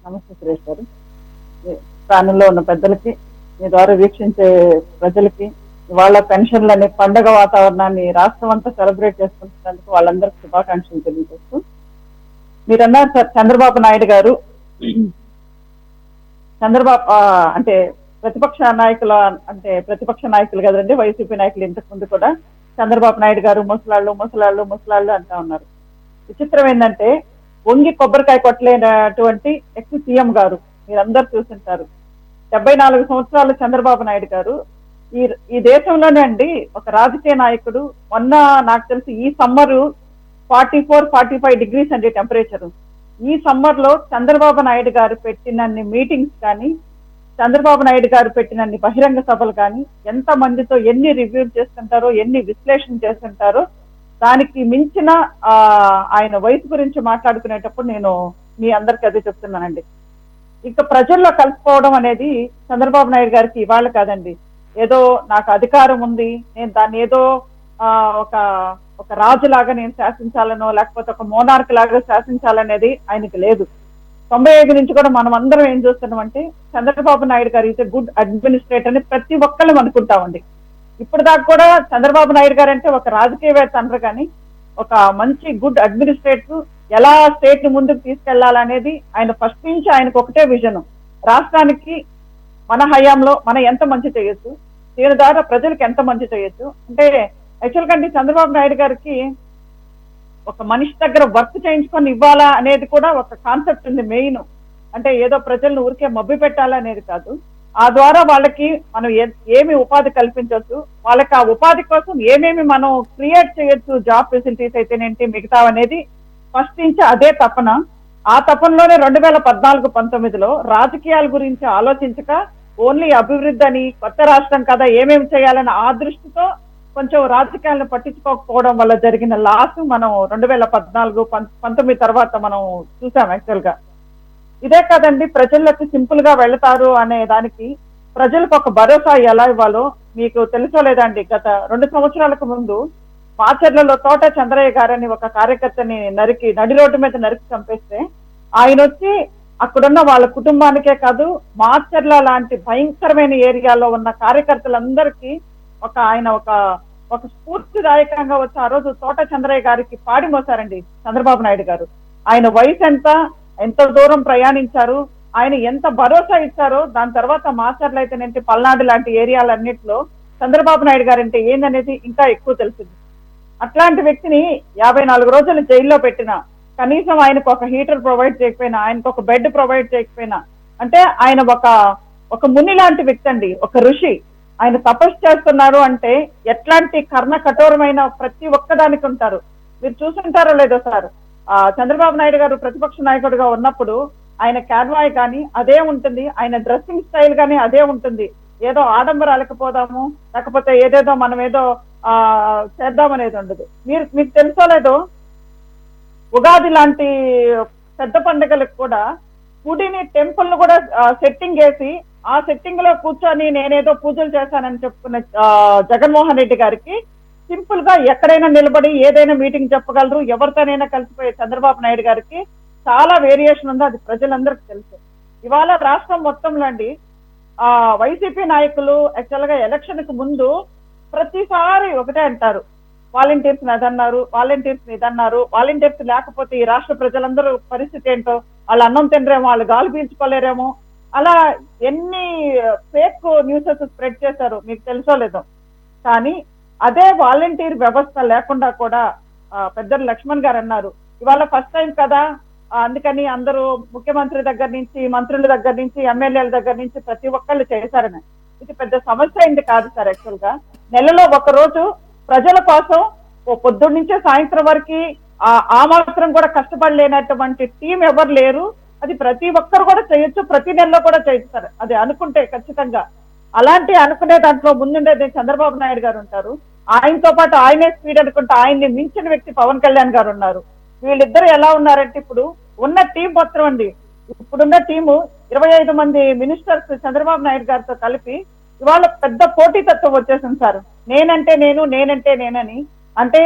నమస్తే సురేష్ గారు, స్థానంలో ఉన్న పెద్దలకి, మీ ద్వారా వీక్షించే ప్రజలకి, వాళ్ళ పెన్షన్లని పండగ వాతావరణాన్ని రాష్ట్రం అంతా సెలబ్రేట్ చేసుకుంటున్నందుకు వాళ్ళందరికీ శుభాకాంక్షలు తెలియజేస్తూ, మీరన్నారు సార్ చంద్రబాబు నాయుడు గారు అంటే ప్రతిపక్ష నాయకులు కదండి, వైసీపీ నాయకులు ఇంతకు ముందు కూడా చంద్రబాబు నాయుడు గారు ముసలాళ్ళు అంటా ఉన్నారు. విచిత్రం ఏంటంటే వంగి కొబ్బరికాయ కొట్టలేనటువంటి ఎక్స్ సీఎం గారు మీరందరూ చూసింటారు. 74 సంవత్సరాలు చంద్రబాబు నాయుడు గారు ఈ దేశంలోనే అండి ఒక రాజకీయ నాయకుడు. మొన్న నాకు తెలిసి ఈ సమ్మర్ 44-45 డిగ్రీస్ అండి టెంపరేచర్. ఈ సమ్మర్ లో చంద్రబాబు నాయుడు గారు పెట్టినన్ని మీటింగ్స్ కానీ, చంద్రబాబు నాయుడు గారు పెట్టినన్ని బహిరంగ సభలు కానీ, ఎంత మందితో ఎన్ని రివ్యూ చేస్తుంటారో, ఎన్ని విశ్లేషణ చేస్తుంటారో, దానికి మించిన ఆయన వయసు గురించి మాట్లాడుకునేటప్పుడు నేను మీ అందరికి అదే చెప్తున్నానండి. ఇక ప్రజల్లో కలిసిపోవడం అనేది చంద్రబాబు నాయుడు గారికి ఇవాళ కాదండి. ఏదో నాకు అధికారం ఉంది, నేను దాన్ని ఏదో ఒక రాజులాగా నేను శాసించాలనో, లేకపోతే ఒక మోనార్క్ లాగా శాసించాలనేది ఆయనకి లేదు. 95 నుంచి కూడా మనం అందరం ఏం చూస్తున్నామంటే చంద్రబాబు నాయుడు గారు ఈజ్ ఎ గుడ్ అడ్మినిస్ట్రేటర్ అని ప్రతి ఒక్కళ్ళం అనుకుంటామండి. ఇప్పుడు దాకా కూడా చంద్రబాబు నాయుడు గారు అంటే ఒక రాజకీయవేత్త అనరు, కానీ ఒక మంచి గుడ్ అడ్మినిస్ట్రేటర్, ఎలా స్టేట్ ని ముందుకు తీసుకెళ్లాలనేది ఆయన ఫస్ట్ నుంచి ఆయనకు ఒకటే విజన్. రాష్ట్రానికి మన హయాంలో మనం ఎంత మంచి చేయొచ్చు, దీని ద్వారా ప్రజలకు ఎంత మంచి చేయొచ్చు. అంటే యాక్చువల్ గా చంద్రబాబు నాయుడు గారికి ఒక మనిషి దగ్గర వర్క్ చేయించుకొని ఇవ్వాలా అనేది కూడా ఒక కాన్సెప్ట్ ఉంది మెయిన్. అంటే ఏదో ప్రజలను ఊరికే మభ్య పెట్టాలనేది కాదు. ఆ ద్వారా వాళ్ళకి మనం ఏమి ఉపాధి కల్పించవచ్చు, వాళ్ళకి ఆ ఉపాధి కోసం ఏమేమి మనం క్రియేట్ చేయొచ్చు, జాబ్ ఫెసిలిటీస్ అయితేనేంటి మిగతా అనేది ఫస్ట్ నుంచి అదే తపన. ఆ తపనలోనే 2014-19లో రాజకీయాల గురించి ఆలోచించక ఓన్లీ అభివృద్ధి అని, కొత్త రాష్ట్రం కదా ఏమేమి చేయాలని ఆ దృష్టితో కొంచెం రాజకీయాలను పట్టించుకోకపోవడం వల్ల జరిగిన లాస్ మనం 2014-19 తర్వాత మనం చూసాం యాక్చువల్ గా. ఇదే కాదండి, ప్రజల్లోకి సింపుల్ గా వెళ్తారు అనే దానికి ప్రజలకు ఒక భరోసా ఎలా ఇవ్వాలో మీకు తెలుసో లేదండి. గత 2 సంవత్సరాలకు ముందు మాచర్లలో తోట చంద్రయ్య గారని ఒక కార్యకర్తని నరికి నడి రోడ్డు మీద నరికి చంపేస్తే ఆయన వచ్చి అక్కడున్న వాళ్ళ కుటుంబానికే కాదు, మాచర్ల లాంటి భయంకరమైన ఏరియాలో ఉన్న కార్యకర్తలందరికీ ఆయన ఒక స్ఫూర్తిదాయకంగా వచ్చి ఆ రోజు తోట చంద్రయ్య గారికి పాడి మోసారండి చంద్రబాబు నాయుడు గారు. ఆయన వయసు ఎంత దూరం ప్రయాణించారు, ఆయన ఎంత భరోసా ఇచ్చారో. దాని తర్వాత మాచర్లు అయితేనేంటి, పల్నాడు లాంటి ఏరియాలన్నింటిలో చంద్రబాబు నాయుడు గారు అంటే ఏందనేది ఇంకా ఎక్కువ తెలిసింది. అట్లాంటి వ్యక్తిని 54 రోజులు జైల్లో పెట్టిన, కనీసం ఆయనకు ఒక హీటర్ ప్రొవైడ్ చేయకపోయినా, ఆయనకు ఒక బెడ్ ప్రొవైడ్ చేయకపోయినా, అంటే ఆయన ఒక ముని లాంటి వ్యక్తి అండి, ఒక ఋషి. ఆయన తపస్సు చేస్తున్నారు అంటే ఎట్లాంటి కర్ణ కఠోరమైన ప్రతి ఒక్కదానికి ఉంటారు. మీరు చూసుంటారో లేదో సార్, చంద్రబాబు నాయుడు గారు ప్రతిపక్ష నాయకుడిగా ఉన్నప్పుడు ఆయన క్యాన్వాయ్ కానీ అదే ఉంటుంది, ఆయన డ్రెస్సింగ్ స్టైల్ కానీ అదే ఉంటుంది. ఏదో ఆడంబరాలకు పోదాము, లేకపోతే ఏదేదో మనం ఏదో చేద్దామనేది ఉండదు. మీకు తెలుసో లేదో, ఉగాది లాంటి పెద్ద పండుగలకు కూడా గుడిని, టెంపుల్ కూడా సెట్టింగ్ వేసి ఆ సెట్టింగ్ లో కూర్చొని నేనేదో పూజలు చేశానని చెప్పుకున్న జగన్మోహన్ రెడ్డి గారికి సింపుల్ గా ఎక్కడైనా నిలబడి ఏదైనా మీటింగ్ చెప్పగలరు, ఎవరితోనైనా కలిసిపోయే చంద్రబాబు నాయుడు గారికి చాలా వేరియేషన్ ఉంది. అది ప్రజలందరికీ తెలుసు. ఇవాళ రాష్ట్రం మొత్తంలో అండి వైసీపీ నాయకులు యాక్చువల్ గా ఎలక్షన్ కు ముందు ప్రతిసారి ఒకటే అంటారు, వాలంటీర్స్ అదన్నారు, వాలంటీర్స్ ఇదన్నారు, వాలంటీర్స్ లేకపోతే ఈ రాష్ట్ర ప్రజలందరూ పరిస్థితి ఏంటో, వాళ్ళు అన్నం తినరేమో, వాళ్ళు గాలి పీల్చుకోలేరేమో, అలా ఎన్ని ఫేక్ న్యూసెస్ స్ప్రెడ్ చేశారు మీకు తెలుసో లేదో. కానీ అదే వాలంటీర్ వ్యవస్థ లేకుండా కూడా పెద్దలు లక్ష్మణ్ గారు అన్నారు, ఇవాళ ఫస్ట్ టైం కదా అందుకని అందరూ ముఖ్యమంత్రి దగ్గర నుంచి, మంత్రుల దగ్గర నుంచి, ఎమ్మెల్యేల దగ్గర నుంచి ప్రతి ఒక్కళ్ళు చేశారని. ఇది పెద్ద సమస్య అయింది కాదు సార్. యాక్చువల్ గా నెలలో ఒక రోజు ప్రజల కోసం పొద్దున్న నుంచే సాయంత్రం వరకు ఆ మాత్రం కూడా కష్టపడలేనటువంటి టీం ఎవరు లేరు. అది ప్రతి ఒక్కరు కూడా చేయొచ్చు, ప్రతి నెలలో కూడా చేస్తారు అది అనుకుంటే ఖచ్చితంగా. అలాంటి అనుకునే దాంట్లో ముందుండేది చంద్రబాబు నాయుడు గారు ఉంటారు. ఆయనతో పాటు ఆయనే స్పీడ్ అనుకుంటే ఆయన్ని మించిన వ్యక్తి పవన్ కళ్యాణ్ గారు ఉన్నారు. వీళ్ళిద్దరు ఎలా ఉన్నారంటే, ఇప్పుడు ఉన్న టీం మొత్తం అండి, ఇప్పుడున్న టీము 25 మంది మినిస్టర్స్ చంద్రబాబు నాయుడు గారితో కలిపి ఇవాళ పెద్ద పోటీతత్వం వచ్చేసింది సార్. నేనంటే నేనని, అంటే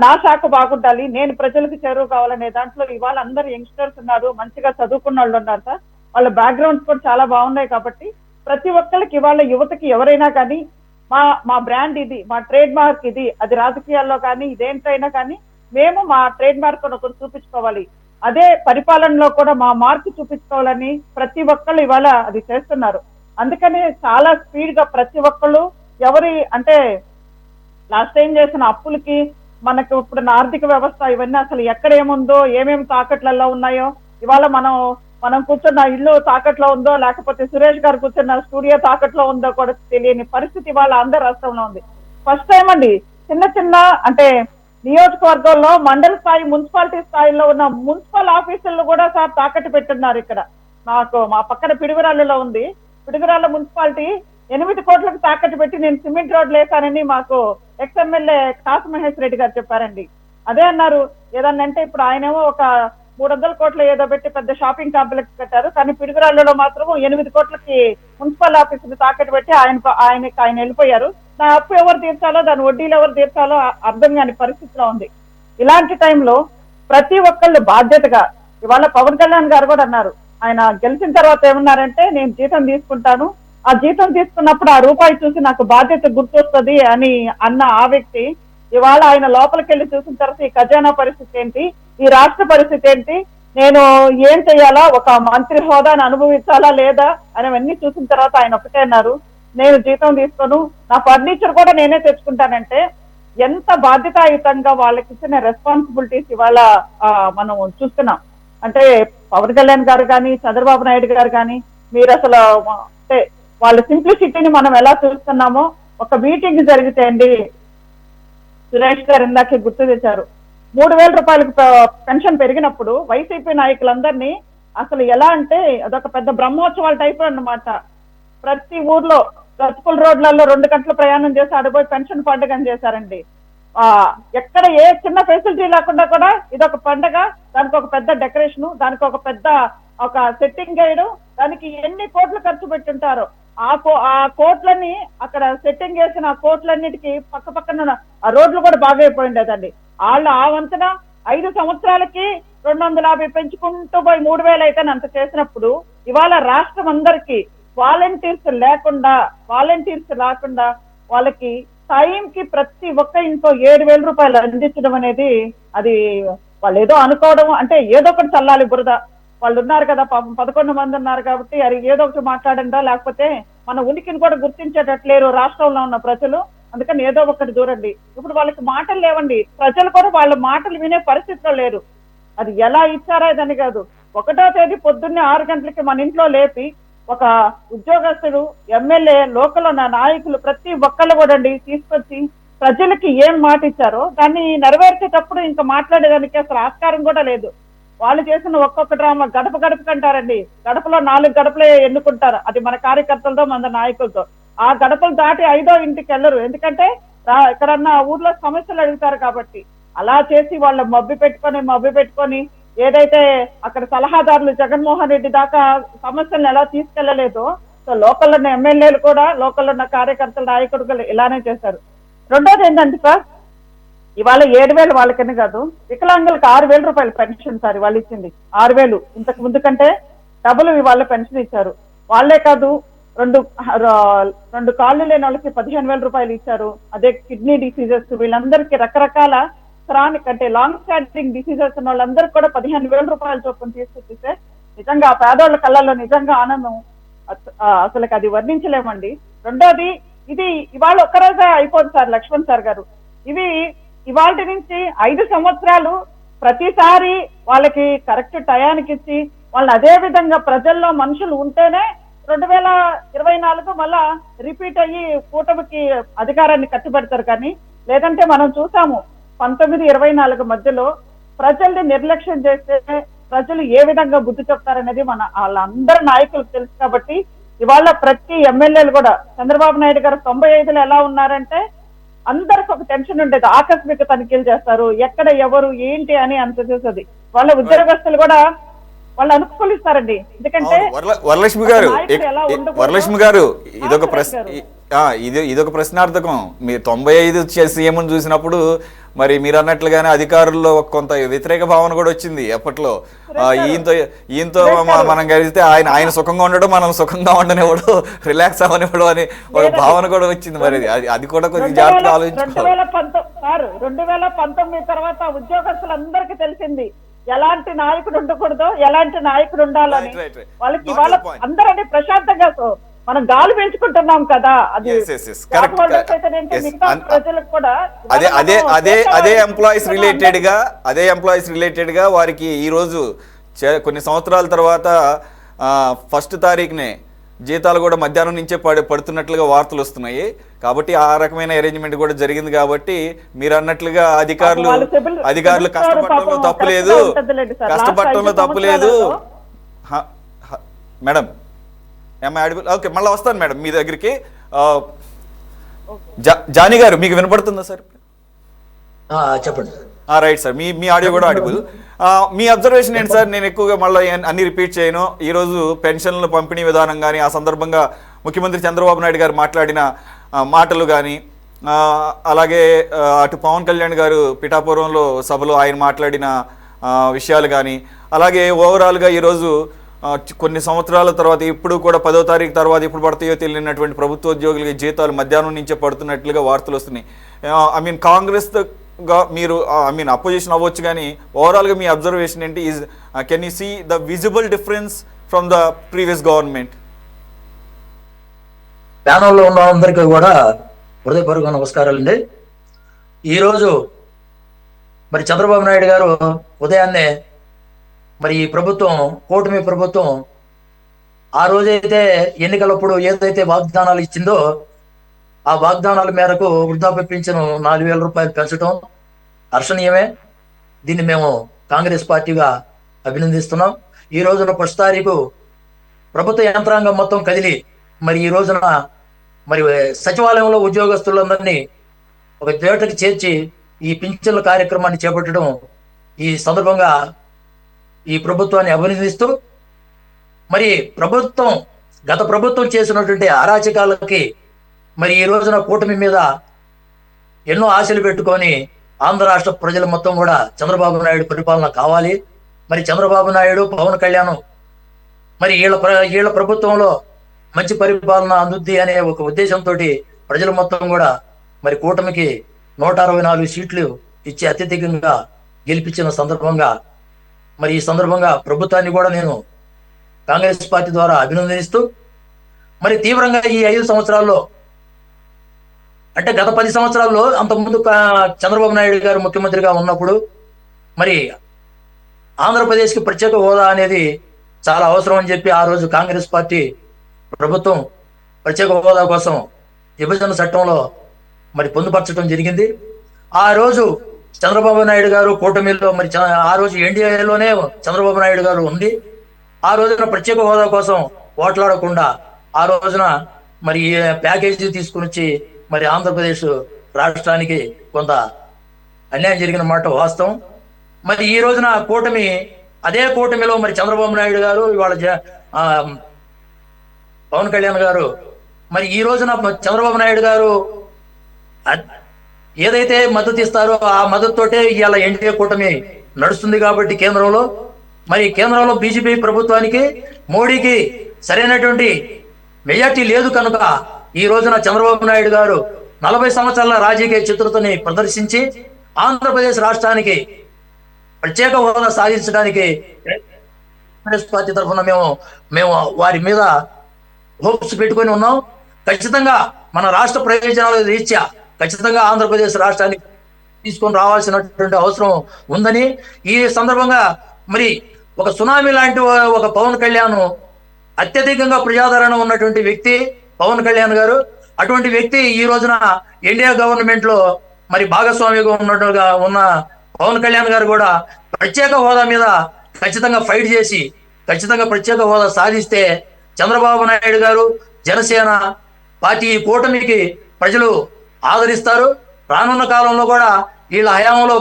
నా శాఖ బాగుండాలి, నేను ప్రజలకు చేరువ కావాలనే దాంట్లో ఇవాళ అందరు యంగ్స్టర్స్ ఉన్నారు, మంచిగా చదువుకున్న వాళ్ళు ఉన్నారు సార్. వాళ్ళ బ్యాక్గ్రౌండ్స్ కూడా చాలా బాగున్నాయి. కాబట్టి ప్రతి ఒక్కరికి ఇవాళ యువతకి ఎవరైనా కానీ మా బ్రాండ్ ఇది, మా ట్రేడ్ మార్క్ ఇది, అది రాజకీయాల్లో కానీ ఇదేంటైనా కానీ మేము మా ట్రేడ్ మార్క్ ఒకటి చూపించుకోవాలి, అదే పరిపాలనలో కూడా మా మార్క్ చూపించుకోవాలని ప్రతి ఒక్కళ్ళు ఇవాళ అది చేస్తున్నారు. అందుకని చాలా స్పీడ్ గా ప్రతి ఒక్కళ్ళు అంటే లాస్ట్ టైం చేసిన అప్పులకి మనకు ఇప్పుడు ఆర్థిక వ్యవస్థ ఇవన్నీ అసలు ఎక్కడ ఏముందో, ఏమేమి తాకట్లలో ఉన్నాయో, ఇవాళ మనం కూర్చున్న ఇల్లు తాకట్లో ఉందో, లేకపోతే సురేష్ గారు కూర్చున్న స్టూడియో తాకట్లో ఉందో కూడా తెలియని పరిస్థితి ఇవాళ ఆంధ్ర రాష్ట్రంలో ఉంది. ఫస్ట్ టైం అండి చిన్న అంటే నియోజకవర్గంలో మండల స్థాయి, మున్సిపాలిటీ స్థాయిలో ఉన్న మున్సిపల్ ఆఫీసులను కూడా సార్ తాకట్టు పెట్టున్నారు. ఇక్కడ మా పక్కన పిడుగురాళ్ళలో ఉంది, పిడుగురాళ్ళ మున్సిపాలిటీ 8 కోట్లకు తాకట్టు పెట్టి నేను సిమెంట్ రోడ్లు వేశానని మాకు ఎక్స్ఎమ్మెల్యే కాసు మహేష్ రెడ్డి గారు చెప్పారండి. అదే అన్నారు, ఏదన్నా అంటే ఇప్పుడు ఆయనేమో ఒక 300 కోట్లు ఏదో పెట్టి పెద్ద షాపింగ్ కాంప్లెక్స్ కట్టారు, కానీ పిడుగురాళ్ళలో మాత్రం 8 కోట్లకి మున్సిపల్ ఆఫీసులు తాకట్టు పెట్టి ఆయన వెళ్ళిపోయారు. నా అప్పు ఎవరు తీర్చాలో, దాని వడ్డీలు ఎవరు తీర్చాలో అర్థం కాని పరిస్థితిలో ఉంది. ఇలాంటి టైంలో ప్రతి ఒక్కళ్ళు బాధ్యతగా, ఇవాళ పవన్ కళ్యాణ్ గారు కూడా అన్నారు, ఆయన గెలిచిన తర్వాత ఏమన్నారంటే, నేను జీతం తీసుకుంటాను, ఆ జీతం తీసుకున్నప్పుడు ఆ రూపాయి చూసి నాకు బాధ్యత గుర్తొస్తుంది అని అన్న ఆ వ్యక్తి ఇవాళ ఆయన లోపలికి వెళ్ళి చూసిన తర్వాత ఈ ఖజానా పరిస్థితి ఏంటి, ఈ రాష్ట్ర పరిస్థితి ఏంటి, నేను ఏం చెయ్యాలా, ఒక మంత్రి హోదాను అనుభవించాలా లేదా అనేవన్నీ చూసిన తర్వాత ఆయన ఒకటే అన్నారు, నేను జీతం తీసుకోను, నా ఫర్నిచర్ కూడా నేనే తెచ్చుకుంటానంటే ఎంత బాధ్యతాయుతంగా వాళ్ళకి ఇచ్చిన రెస్పాన్సిబిలిటీస్ ఇవాళ మనం చూస్తున్నాం. అంటే పవన్ కళ్యాణ్ గారు కానీ, చంద్రబాబు నాయుడు గారు కానీ, మీరు అసలు అంటే వాళ్ళ సింప్లిసిటీని మనం ఎలా చూస్తున్నామో, ఒక మీటింగ్ జరిగితే అండి, సురేష్ గారు ఇందాకే గుర్తు తెచ్చారు, 3,000 రూపాయలకు పెన్షన్ పెరిగినప్పుడు వైసీపీ నాయకులందరినీ అసలు ఎలా అంటే అదొక పెద్ద బ్రహ్మోత్సవాల టైప్ అన్నమాట. ప్రతి ఊర్లో గతుకుల రోడ్లలో 2 గంటల ప్రయాణం చేసి ఆడిపోయి పెన్షన్ పండుగని చేశారండి. ఎక్కడ ఏ చిన్న ఫెసిలిటీ లేకుండా కూడా ఇదొక పండగ, దానికి ఒక పెద్ద డెకరేషన్, దానికి ఒక పెద్ద ఒక సెట్టింగ్ వేయడం, దానికి ఎన్ని కోట్లు ఖర్చు పెట్టుంటారో ఆ కోట్లన్నీ అక్కడ సెట్టింగ్ చేసిన ఆ కోట్లన్నిటికీ పక్క పక్కన ఆ రోడ్లు కూడా బాగైపోయిండేదండి. వాళ్ళు ఆ వంతున 5 సంవత్సరాలకి 250 పెంచుకుంటూ పోయి 3,000 అయితే అంత చేసినప్పుడు, ఇవాళ రాష్ట్రం అందరికీ వాలంటీర్స్ లేకుండా వాళ్ళకి టైంకి ప్రతి ఒక్క ఇంట్లో 7,000 రూపాయలు అందించడం అనేది, అది వాళ్ళు ఏదో అనుకోవడం అంటే ఏదో ఒకటి చల్లాలి బురద. వాళ్ళు ఉన్నారు కదా పాపం, 11 మంది ఉన్నారు కాబట్టి అది ఏదో ఒకటి మాట్లాడండా, లేకపోతే మన ఉనికిని కూడా గుర్తించేటట్లేరు రాష్ట్రంలో ఉన్న ప్రజలు, అందుకని ఏదో ఒకటి దూరండి. ఇప్పుడు వాళ్ళకి మాటలు లేవండి, ప్రజలు కూడా వాళ్ళ మాటలు వినే పరిస్థితిలో లేరు. అది ఎలా ఇచ్చారా ఇదని కాదు, 1వ తేదీ పొద్దున్నే 6 గంటలకి మన ఇంట్లో లేపి ఒక ఉద్యోగస్తుడు, ఎమ్మెల్యే, లోకల్ ఉన్న నాయకులు ప్రతి ఒక్కళ్ళు కూడా అండి తీసుకొచ్చి ప్రజలకి ఏం మాట ఇచ్చారో దాన్ని నెరవేర్చేటప్పుడు ఇంకా మాట్లాడేదానికి అసలు ఆస్కారం కూడా లేదు. వాళ్ళు చేసిన ఒక్కొక్క డ్రామా గడప గడపకంటారండి, గడపలో 4 గడపలే ఎన్నుకుంటారు, అది మన కార్యకర్తలతో మన నాయకులతో. ఆ గడపలు దాటి 5వ ఇంటికి వెళ్ళరు, ఎందుకంటే ఎక్కడన్నా ఊర్లో సమస్యలు అడుగుతారు కాబట్టి. అలా చేసి వాళ్ళు మభ్య పెట్టుకొని ఏదైతే అక్కడ సలహాదారులు జగన్మోహన్ రెడ్డి దాకా సమస్యలను ఎలా తీసుకెళ్లలేదో, సో లోకల్ ఉన్న ఎమ్మెల్యేలు కూడా, లోకల్ ఉన్న కార్యకర్తల నాయకుడు ఇలానే చేశారు. రెండోది ఏంటంటే సార్, ఇవాళ 7,000 వాళ్ళకని కాదు, వికలాంగులకు 6,000 రూపాయలు పెన్షన్ సార్ వాళ్ళు ఇచ్చింది. 6,000 ఇంతకు ముందు కంటే డబుల్ ఇవాళ పెన్షన్ ఇచ్చారు. వాళ్లే కాదు, రెండు కాళ్ళు లేని వాళ్ళకి 15,000 రూపాయలు ఇచ్చారు. అదే కిడ్నీ డిసీజెస్, వీళ్ళందరికీ రకరకాల క్రానిక్ అంటే లాంగ్ స్టాండింగ్ డిసీజెస్ ఉన్న వాళ్ళందరికీ కూడా 15,000 రూపాయల చొప్పున తీసుకొచ్చిస్తే నిజంగా ఆ పేదోళ్ళ కళ్ళల్లో నిజంగా ఆనందం అసలు అది వర్ణించలేమండి. రెండోది, ఇది ఇవాళ ఒక్కరోజే అయిపోదు సార్ లక్ష్మణ్ సార్ గారు, ఇవి ఇవాళ నుంచి 5 సంవత్సరాలు ప్రతిసారి వాళ్ళకి కరెక్ట్ టయానికి ఇచ్చి వాళ్ళని అదే విధంగా ప్రజల్లో మనుషులు ఉంటేనే 2024 మళ్ళా రిపీట్ అయ్యి కూటమికి అధికారాన్ని కట్టుబెడతారు. కానీ లేదంటే మనం చూసాము 19-24 మధ్యలో ప్రజల్ని నిర్లక్ష్యం చేస్తే ప్రజలు ఏ విధంగా బుద్ధి చెప్తారనేది వాళ్ళందరి నాయకులకు తెలుసు. కాబట్టి ఇవాళ ప్రతి ఎమ్మెల్యేలు కూడా చంద్రబాబు నాయుడు గారు 95లో ఎలా ఉన్నారంటే అందరికి ఒక టెన్షన్ ఉండేది, ఆకస్మిక తనిఖీలు చేస్తారు, ఎక్కడ ఎవరు ఏంటి అని అంత చేసేది. వాళ్ళ ఉద్యోగస్తులు కూడా వాళ్ళు అనుకూలిస్తారండి, ఎందుకంటే వరలక్ష్మి గారు ఇదొక ప్రశ్నార్థకం. మీరు 95 సీఎం చూసినప్పుడు మరి మీరు అన్నట్లుగానే అధికారుల్లో కొంత వ్యతిరేక భావన కూడా వచ్చింది అప్పట్లో. ఈయనతో మనం కలిస్తే ఆయన సుఖంగా ఉండడం, మనం సుఖంగా ఉండనివ్వడం, రిలాక్స్ అవ్వనివ్వడం అని ఒక భావన కూడా వచ్చింది. మరి అది కూడా కొంచెం జాగ్రత్తగా ఆలోచించుకోవాలి. 2019 తర్వాత ఉద్యోగస్తులందరికీ తెలిసింది ఎలాంటి నాయకుడు ఉండకూడదు, ఎలాంటి నాయకుడు ఉండాలని. వాళ్ళకి ఇవాళ అందరండి ప్రశాంతంగా మనం గాలి పెంచుకుంటున్నాం కదా, అది ప్రజలకు కూడా అదే ఎంప్లాయీస్ రిలేటెడ్ గా వారికి ఈ రోజు కొన్ని సంవత్సరాల తర్వాత 1వ తారీఖునే జీతాలు కూడా మధ్యాహ్నం నుంచే పడుతున్నట్లుగా వార్తలు వస్తున్నాయి. కాబట్టి ఆ రకమైన అరేంజ్మెంట్ కూడా జరిగింది. కాబట్టి మీరు అన్నట్లుగా అధికారులు కష్టపడటంలో తప్పు లేదు మేడం. ఓకే, మళ్ళీ వస్తాను మేడం మీ దగ్గరికి. జానీ గారు మీకు వినపడుతుందా సార్? చెప్పండి. రైట్ సార్, మీ ఆడియో కూడా ఆడిబుల్. మీ అబ్జర్వేషన్ ఏంటి సార్? నేను ఎక్కువగా మళ్ళీ అన్ని రిపీట్ చేయను. ఈరోజు పెన్షన్ల పంపిణీ విధానం కానీ, ఆ సందర్భంగా ముఖ్యమంత్రి చంద్రబాబు నాయుడు గారు మాట్లాడిన మాటలు కానీ, అలాగే అటు పవన్ కళ్యాణ్ గారు పిఠాపురంలో సభలో ఆయన మాట్లాడిన విషయాలు కానీ, అలాగే ఓవరాల్గా ఈరోజు కొన్ని సంవత్సరాల తర్వాత ఇప్పుడు కూడా 10వ తారీఖు తర్వాత ఎప్పుడు పడతాయో తెలియనటువంటి ప్రభుత్వ ఉద్యోగులకి జీతాలు మధ్యాహ్నం నుంచే పడుతున్నట్లుగా వార్తలు వస్తున్నాయి. కాంగ్రెస్ మీరు అపోజిషన్ అవ్వచ్చు, కానీ ఓవరాల్గా మీ అబ్జర్వేషన్ ఏంటి? Can you see the visible difference from the previous government? ప్యానల్లో ఉన్న అందరికీ కూడా హృదయపూర్వక నమస్కారాలండి. ఈరోజు మరి చంద్రబాబు నాయుడు గారు ఉదయాన్నే మరి ఈ ప్రభుత్వం, కూటమి ప్రభుత్వం ఆ రోజైతే ఎన్నికలప్పుడు ఏదైతే వాగ్దానాలు ఇచ్చిందో ఆ వాగ్దానాల మేరకు వృద్ధాప్య పింఛను 4,000 రూపాయలు పెంచడం హర్షణీయమే. దీన్ని మేము కాంగ్రెస్ పార్టీగా అభినందిస్తున్నాం. ఈ రోజున ఫస్ట్ తారీఖు ప్రభుత్వ యంత్రాంగం మొత్తం కదిలి మరి ఈ రోజున మరి సచివాలయంలో ఉద్యోగస్తులందరినీ ఒక చోటకి చేర్చి ఈ పింఛన్ల కార్యక్రమాన్ని చేపట్టడం ఈ సందర్భంగా ఈ ప్రభుత్వాన్ని అభినందిస్తూ, మరి గత ప్రభుత్వం చేసినటువంటి అరాచకాలకి మరి ఈ రోజున కూటమి మీద ఎన్నో ఆశలు పెట్టుకొని ఆంధ్ర రాష్ట్ర ప్రజలు మొత్తం కూడా చంద్రబాబు నాయుడు పరిపాలన కావాలి, మరి చంద్రబాబు నాయుడు పవన్ కళ్యాణ్ మరి వీళ్ళ ప్రభుత్వంలో మంచి పరిపాలన అందుద్ది అనే ఒక ఉద్దేశంతో ప్రజలు మొత్తం కూడా మరి కూటమికి 164 సీట్లు ఇచ్చి అత్యధికంగా గెలిపించిన సందర్భంగా మరి ఈ సందర్భంగా ప్రభుత్వాన్ని కూడా నేను కాంగ్రెస్ పార్టీ ద్వారా అభినందిస్తూ, మరి తీవ్రంగా ఈ 5 సంవత్సరాల్లో అంటే గత 10 సంవత్సరాల్లో అంతకుముందు చంద్రబాబు నాయుడు గారు ముఖ్యమంత్రిగా ఉన్నప్పుడు మరి ఆంధ్రప్రదేశ్కి ప్రత్యేక హోదా అనేది చాలా అవసరం అని చెప్పి ఆ రోజు కాంగ్రెస్ పార్టీ ప్రభుత్వం ప్రత్యేక హోదా కోసం విభజన చట్టంలో మరి పొందుపరచడం జరిగింది. ఆ రోజు చంద్రబాబు నాయుడు గారు కూటమిలో మరి ఆ రోజు ఎన్డీఏలోనే చంద్రబాబు నాయుడు గారు ఉంది. ఆ రోజున ప్రత్యేక హోదా కోసం ఓట్లాడకుండా ఆ రోజున మరి ప్యాకేజీ తీసుకుని వచ్చి మరి ఆంధ్రప్రదేశ్ రాష్ట్రానికి కొంత అన్యాయం జరిగిన మాట వాస్తవం. మరి ఈ రోజున అదే కూటమిలో మరి చంద్రబాబు నాయుడు గారు ఇవాళ పవన్ కళ్యాణ్ గారు మరి ఈ రోజున చంద్రబాబు నాయుడు గారు ఏదైతే మద్దతు ఇస్తారో ఆ మద్దతుతోటే ఇవాళ ఎన్డీఏ కూటమి నడుస్తుంది. కాబట్టి కేంద్రంలో బీజేపీ ప్రభుత్వానికి మోడీకి సరైనటువంటి మెజార్టీ లేదు కనుక ఈ రోజున చంద్రబాబు నాయుడు గారు 40 సంవత్సరాల రాజకీయ చతురతని ప్రదర్శించి ఆంధ్రప్రదేశ్ రాష్ట్రానికి ప్రత్యేక హోదా సాధించడానికి కాంగ్రెస్ పార్టీ తరఫున మేము వారి మీద హోప్స్ పెట్టుకొని ఉన్నాం. ఖచ్చితంగా మన రాష్ట్ర ప్రయోజనాల రీత్యా ఖచ్చితంగా ఆంధ్రప్రదేశ్ రాష్ట్రానికి తీసుకొని రావాల్సినటువంటి అవసరం ఉందని ఈ సందర్భంగా మరి ఒక సునామీ లాంటి ఒక పవన్ కళ్యాణ్ అత్యధికంగా ప్రజాదరణ ఉన్నటువంటి వ్యక్తి పవన్ కళ్యాణ్ గారు. అటువంటి వ్యక్తి ఈ రోజున ఎన్డీఏ గవర్నమెంట్ లో మరి భాగస్వామిగా ఉన్న పవన్ కళ్యాణ్ గారు కూడా ప్రత్యేక హోదా మీద ఖచ్చితంగా ఫైట్ చేసి ఖచ్చితంగా ప్రత్యేక హోదా సాధిస్తే చంద్రబాబు నాయుడు గారు జనసేన పార్టీ కూటమికి ప్రజలు ఆదరిస్తారు. రానున్న కాలంలో కూడా వీళ్ళ హయాంలో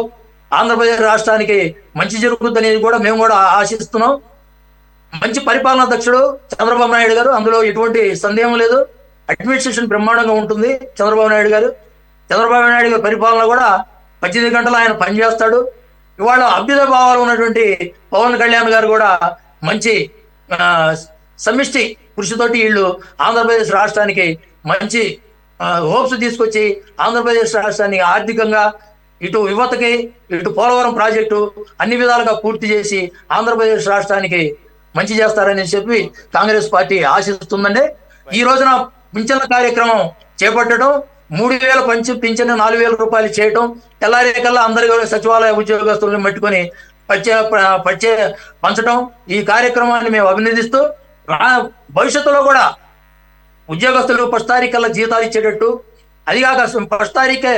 ఆంధ్రప్రదేశ్ రాష్ట్రానికి మంచి జరుగుతుందని కూడా మేము కూడా ఆశిస్తున్నాం. మంచి పరిపాలనా దక్షుడు చంద్రబాబు నాయుడు గారు, అందులో ఎటువంటి సందేహం లేదు. అడ్మినిస్ట్రేషన్ బ్రహ్మాండంగా ఉంటుంది చంద్రబాబు నాయుడు గారు పరిపాలన కూడా 18 గంటలు ఆయన పనిచేస్తాడు. ఇవాళ అభ్యుదయ భావాలు ఉన్నటువంటి పవన్ కళ్యాణ్ గారు కూడా మంచి సమిష్టి కృషితోటి వీళ్ళు ఆంధ్రప్రదేశ్ రాష్ట్రానికి మంచి హోప్స్ తీసుకొచ్చి ఆంధ్రప్రదేశ్ రాష్ట్రాన్ని ఆర్థికంగా ఇటు యువతకి ఇటు పోలవరం ప్రాజెక్టు అన్ని విధాలుగా పూర్తి చేసి ఆంధ్రప్రదేశ్ రాష్ట్రానికి మంచి చేస్తారని చెప్పి కాంగ్రెస్ పార్టీ ఆశిస్తుందండి. ఈ రోజున పింఛన్ల కార్యక్రమం చేపట్టడం, 3,000 పింఛన్ 4,000 రూపాయలు చేయటం, తెల్లారేకల్లా అందరి సచివాలయ ఉద్యోగస్తులను పెట్టుకొని పంచడం, ఈ కార్యక్రమాన్ని మేము అభినందిస్తూ భవిష్యత్తులో కూడా ఉద్యోగస్తులు 1 తారీఖు కల్లా జీతాలు ఇచ్చేటట్టు, అదిగాక 1 తారీఖే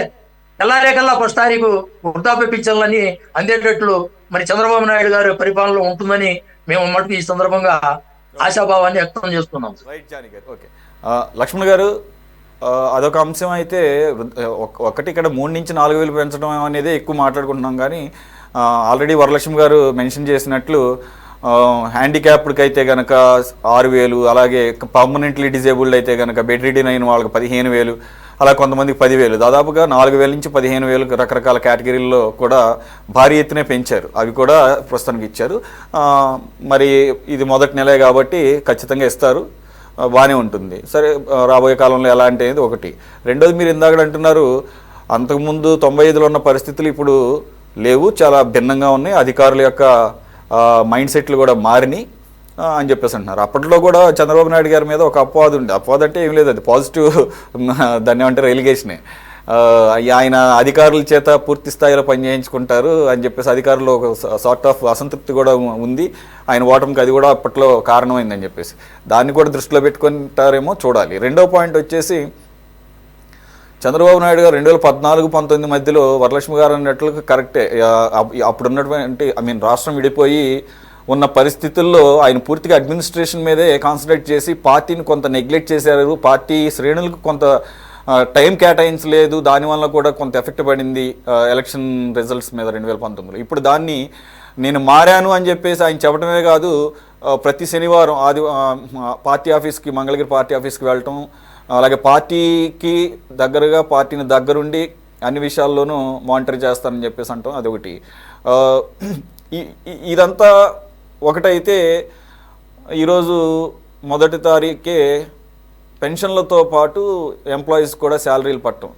తెల్లారేకల్లా 1 తారీఖు వృద్ధాప్య పింఛన్లని అందేటట్లు మరి చంద్రబాబు నాయుడు గారి పరిపాలనలో ఉంటుందని మేము మటుకు ఈ సందర్భంగా ఆశాభావాన్ని వ్యక్తం చేస్తున్నాం. రైట్ జానీ గారు. ఓకే, లక్ష్మణ్ గారు, అదొక అంశం అయితే ఒకటి ఇక్కడ 3 నుంచి 4,000 పెంచడం అనేది ఎక్కువ మాట్లాడుకుంటున్నాం. కానీ ఆల్రెడీ వరలక్ష్మి గారు మెన్షన్ చేసినట్లు హ్యాండిక్యాప్డ్కి అయితే కనుక 6,000, అలాగే పర్మనెంట్లీ డిజేబుల్డ్ అయితే కనుక బెడ్ రిడీన్ అయిన వాళ్ళకి 15,000, అలా కొంతమందికి 10,000, దాదాపుగా 4,000 నుంచి 15,000 రకరకాల కేటగిరీల్లో కూడా భారీ ఎత్తునే పెంచారు. అవి కూడా ప్రస్తుతానికి ఇచ్చారు. మరి ఇది మొదటి నెలే కాబట్టి ఖచ్చితంగా ఇస్తారు, బాగానే ఉంటుంది. సరే, రాబోయే కాలంలో ఎలా అంటే ఒకటి. రెండోది, మీరు ఇందాక అంటున్నారు అంతకుముందు 95లో ఉన్న పరిస్థితులు ఇప్పుడు లేవు, చాలా భిన్నంగా ఉన్నాయి, అధికారుల యొక్క మైండ్ సెట్లు కూడా మారినాయి అని చెప్పేసి అంటున్నారు. అప్పట్లో కూడా చంద్రబాబు నాయుడు గారి మీద ఒక అపవాదం ఉంది. అపవాదం అంటే ఏం లేదు, అది పాజిటివ్, దాన్ని ఏమంటారు, ఎలిగేషనే. ఆయన అధికారుల చేత పూర్తి స్థాయిలో పనిచేయించుకుంటారు అని చెప్పేసి అధికారులు ఒక సార్ట్ ఆఫ్ అసంతృప్తి కూడా ఉంది. ఆయన ఓటమికి అది కూడా అప్పట్లో కారణమైందని చెప్పేసి దాన్ని కూడా దృష్టిలో పెట్టుకుంటారేమో చూడాలి. రెండో పాయింట్ వచ్చేసి చంద్రబాబు నాయుడు గారు 2014-19 మధ్యలో వరలక్ష్మి గారు అన్నట్లు కరెక్టే. అప్పుడు ఉన్నటువంటి రాష్ట్రం విడిపోయి ఉన్న పరిస్థితుల్లో ఆయన పూర్తిగా అడ్మినిస్ట్రేషన్ మీదే కాన్సన్ట్రేట్ చేసి పార్టీని కొంత నెగ్లెక్ట్ చేశారు. పార్టీ శ్రేణులకు కొంత టైం కేటాయించలేదు. దానివల్ల కూడా కొంత ఎఫెక్ట్ పడింది ఎలక్షన్ రిజల్ట్స్ మీద 2019లో. ఇప్పుడు దాన్ని నేను మారాను అని చెప్పేసి ఆయన చెప్పడమే కాదు, ప్రతి శనివారం పార్టీ ఆఫీస్కి, మంగళగిరి పార్టీ ఆఫీస్కి వెళ్ళటం, అలాగే పార్టీకి దగ్గరగా పార్టీని దగ్గరుండి అన్ని విషయాల్లోనూ మానిటర్ చేస్తానని చెప్పేసి అంటాం. అదొకటి. ఇదంతా ఒకటైతే ఈరోజు మొదటి తారీఖే పెన్షన్లతో పాటు ఎంప్లాయీస్ కూడా శాలరీలు పట్టడం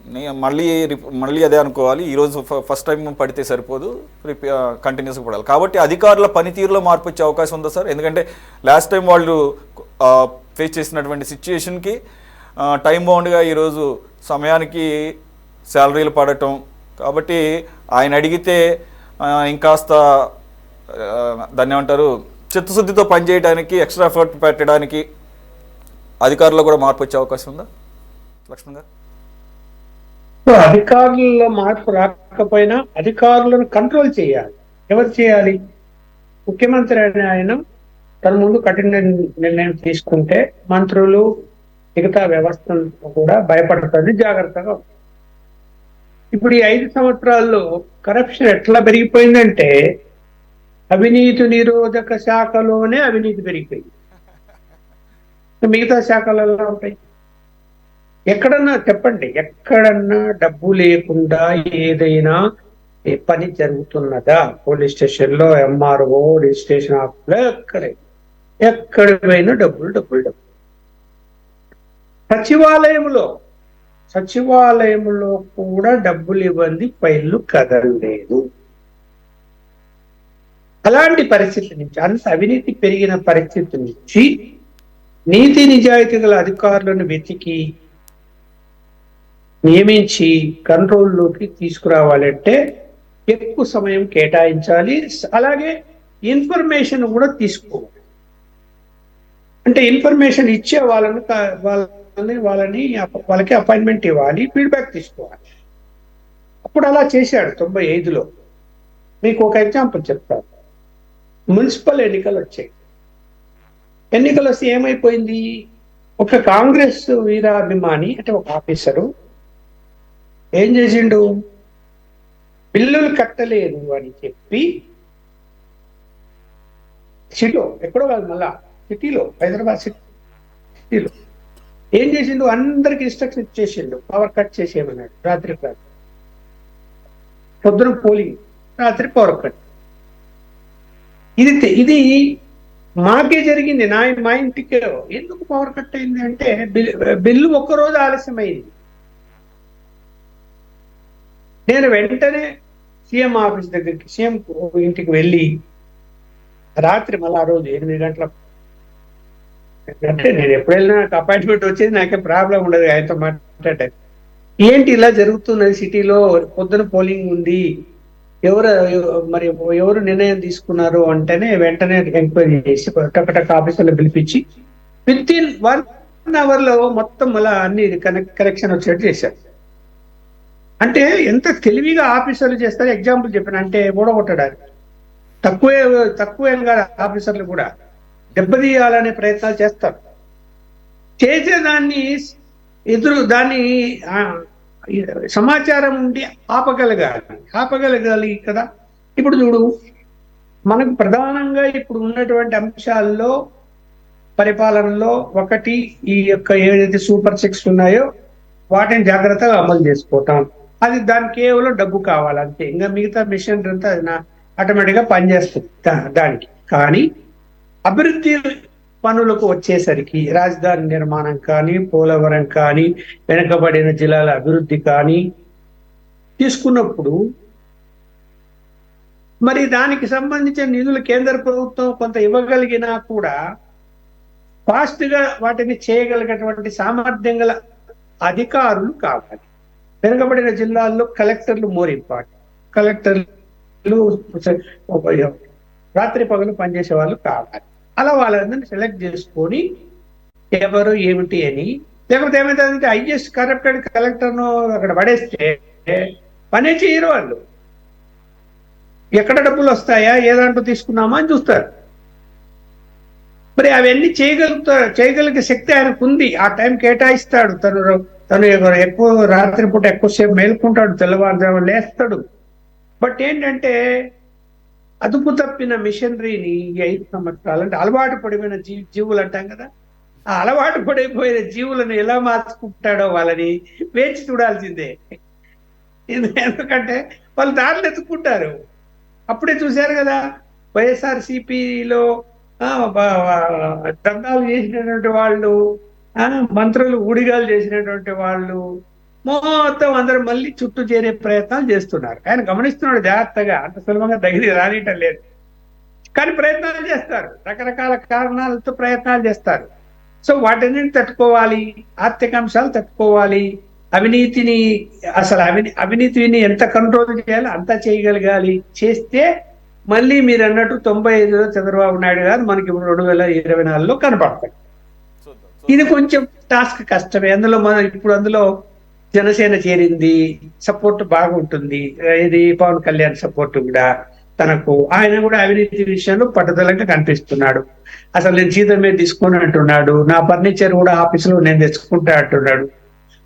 మళ్ళీ అదే అనుకోవాలి. ఈరోజు ఫస్ట్ టైం పడితే సరిపోదు, కంటిన్యూస్గా పడాలి. కాబట్టి అధికారుల పనితీరులో మార్పు వచ్చే అవకాశం ఉందా సార్? ఎందుకంటే లాస్ట్ టైం వాళ్ళు ఫేస్ చేసినటువంటి సిచ్యుయేషన్కి టైం బౌండ్గా ఈరోజు సమయానికి శాలరీలు పడటం, కాబట్టి ఆయన అడిగితే ఇంకాస్త దాన్ని ఏమంటారు, చిత్తశుద్ధితో పనిచేయడానికి, ఎక్స్ట్రా ఎఫర్ట్ పెట్టడానికి అధికారుల్లో కూడా మార్పు వచ్చే అవకాశం ఉందా లక్ష్మణ్ గారు? అధికారుల్లో మార్పు రాకపోయినా అధికారులను కంట్రోల్ చేయాలి. ఎవరు చేయాలి? ముఖ్యమంత్రి అనే ఆయన తన ముందు కఠిన నిర్ణయం తీసుకుంటే మంత్రులు, మిగతా వ్యవస్థ కూడా భయపడుతుంది, జాగ్రత్తగా. ఇప్పుడు ఈ 5 సంవత్సరాల్లో కరప్షన్ ఎట్లా పెరిగిపోయిందంటే అవినీతి నిరోధక శాఖలోనే అవినీతి పెరిగిపోయింది. మిగతా శాఖలలో ఉంటాయి. ఎక్కడన్నా చెప్పండి, ఎక్కడన్నా డబ్బు లేకుండా ఏదైనా పని జరుగుతున్నదా? పోలీస్ స్టేషన్లో, ఎంఆర్ఓ, రిజిస్ట్రేషన్ ఆఫీస్లో ఎక్కడ పోయినా డబ్బులు. సచివాలయంలో కూడా డబ్బులు ఇవ్వండి, ఫైళ్ళు కదలలేదు. అలాంటి పరిస్థితి నుంచి, అంత అవినీతి పెరిగిన పరిస్థితి నుంచి నీతి నిజాయితీ గల అధికారులను వెతికి నియమించి కంట్రోల్లోకి తీసుకురావాలంటే ఎక్కువ సమయం కేటాయించాలి. అలాగే ఇన్ఫర్మేషన్ కూడా తీసుకోవాలి. అంటే ఇన్ఫర్మేషన్ ఇచ్చే వాళ్ళకి అపాయింట్మెంట్ ఇవ్వాలి, ఫీడ్బ్యాక్ తీసుకోవాలి. అప్పుడు అలా చేశాడు 95లో. మీకు ఒక ఎగ్జాంపుల్ చెప్తాను. మున్సిపల్ ఎన్నికలు వచ్చాయి. ఎన్నికలు వస్తే ఏమైపోయింది? ఒక కాంగ్రెస్ వీరాభిమాని అంటే ఒక ఆఫీసరు ఏం చేసిండు? బిల్లులు కట్టలేదు అని చెప్పి సిటీలో, ఎక్కడో కాదు, మళ్ళా సిటీలో, హైదరాబాద్ సిటీలో ఏం చేసిండు? అందరికి ఇన్స్ట్రక్షన్ ఇచ్చేసిండు, పవర్ కట్ చేసేయమన్నాడు. రాత్రి పొద్దున పోలింగ్, రాత్రి పవర్ కట్. ఇది మాకే జరిగింది. మా ఇంటికే. ఎందుకు పవర్ కట్ అయింది అంటే బిల్లు ఒక్కరోజు ఆలస్యమైంది. నేను వెంటనే సీఎం ఆఫీస్ దగ్గరికి, సీఎం ఇంటికి వెళ్ళి రాత్రి మళ్ళీ ఆ రోజు 8 గంటల, అంటే నేను ఎప్పుడు వెళ్ళినా నాకు అపాయింట్మెంట్ వచ్చేది, నాకే ప్రాబ్లం ఉండదు ఆయనతో మాట్లాడే. ఏంటి ఇలా జరుగుతున్నది సిటీలో, పొద్దున పోలింగ్ ఉంది, ఎవరు నిర్ణయం తీసుకున్నారు అంటేనే వెంటనే ఎంక్వైరీ చేసి టక్ ఆఫీసర్లు పిలిపించి విత్-ఇన్ 1 అవర్లో మొత్తం మళ్ళీ అన్ని కరెక్షన్ వచ్చేట్టు చేశారు. అంటే ఎంత తెలివిగా ఆఫీసర్లు చేస్తారు. ఎగ్జాంపుల్ చెప్పాను అంటే ఓడగొట్టడానికి. తక్కువేం కాదు, ఆఫీసర్లు కూడా దెబ్బతీయాలనే ప్రయత్నాలు చేస్తారు. చేసేదాన్ని దాన్ని సమాచారం ఉండి ఆపగలగాలి కదా. ఇప్పుడు చూడు, మనకు ప్రధానంగా ఇప్పుడు ఉన్నటువంటి అంశాల్లో పరిపాలనలో ఒకటి ఈ యొక్క ఏదైతే సూపర్ 6 ఉన్నాయో వాటిని జాగ్రత్తగా అమలు చేసుకోవటం. అది దానికి కేవలం డబ్బు కావాలి అంతే. ఇంకా మిగతా మిషన్ అంతా ఆటోమేటిక్గా పనిచేస్తుంది దానికి. కానీ అభివృద్ధి పనులకు వచ్చేసరికి రాజధాని నిర్మాణం కానీ, పోలవరం కానీ, వెనుకబడిన జిల్లాల అభివృద్ధి కానీ తీసుకున్నప్పుడు మరి దానికి సంబంధించిన నిధులు కేంద్ర ప్రభుత్వం కొంత ఇవ్వగలిగినా కూడా ఫాస్ట్ గా వాటిని చేయగలిగినటువంటి సామర్థ్యం గల అధికారులు కావాలి. వెనుకబడిన జిల్లాల్లో కలెక్టర్లు మోర్ ఇంపార్టెంట్. కలెక్టర్లు రాత్రి పగలు పనిచేసే వాళ్ళు కావాలి. అలా వాళ్ళందరినీ సెలెక్ట్ చేసుకొని ఎవరు ఏమిటి అని, లేకపోతే ఏమైతుందంటే హైయెస్ట్ కరప్టెడ్ కలెక్టర్ను అక్కడ పడేస్తే పనే చేయరు వాళ్ళు. ఎక్కడ డబ్బులు వస్తాయా, ఏదంటూ తీసుకున్నామా అని చూస్తారు. మరి అవన్నీ చేయగలిగే శక్తి ఆయనకు ఉంది. ఆ టైం కేటాయిస్తాడు. తను ఎక్కువ రాత్రిపూట ఎక్కువసేపు మేలుకుంటాడు, తెల్లవారుజాము లేస్తాడు. బట్ ఏంటంటే అదుపు తప్పిన మిషనరీని ఈ 5 సంవత్సరాలు అంటే అలవాటు పడిపోయిన జీవులు అంటాం కదా, ఆ అలవాటు పడిపోయిన జీవులను ఎలా మార్చుకుంటాడో వాళ్ళని వేచి చూడాల్సిందే. ఎందుకంటే వాళ్ళు దారిలో ఎత్తుకుంటారు. అప్పుడే చూశారు కదా వైఎస్ఆర్సీపీలో దందాలు చేసినటువంటి వాళ్ళు, మంత్రులు ఊడిగాలు చేసినటువంటి వాళ్ళు మొత్తం అందరూ మళ్ళీ చుట్టూ చేరే ప్రయత్నాలు చేస్తున్నారు. ఆయన గమనిస్తున్నాడు జాగ్రత్తగా, అంత సులభంగా దగ్గర రానియటం లేదు. కానీ ప్రయత్నాలు చేస్తారు, రకరకాల కారణాలతో ప్రయత్నాలు చేస్తారు. సో వాటిని తట్టుకోవాలి, ఆర్థిక అంశాలు తట్టుకోవాలి, అవినీతిని అసలు అవినీతిని ఎంత కంట్రోల్ చేయాలో అంతా చేయగలగాలి. చేస్తే మళ్ళీ మీరు అన్నట్టు 95లో చంద్రబాబు నాయుడు గారు మనకి 2024లో కనపడతాయి. ఇది కొంచెం టాస్క్ కష్టమే. అందులో జనసేన చేరింది, సపోర్ట్ బాగుంటుంది. ఇది పవన్ కళ్యాణ్ సపోర్ట్ కూడా తనకు. ఆయన కూడా అవినీతి విషయంలో పట్టుదలగా కనిపిస్తున్నాడు. అసలు నేను జీతమే తీసుకొని అంటున్నాడు, నా ఫర్నిచర్ కూడా ఆఫీసులో నేను తెచ్చుకుంటా అంటున్నాడు.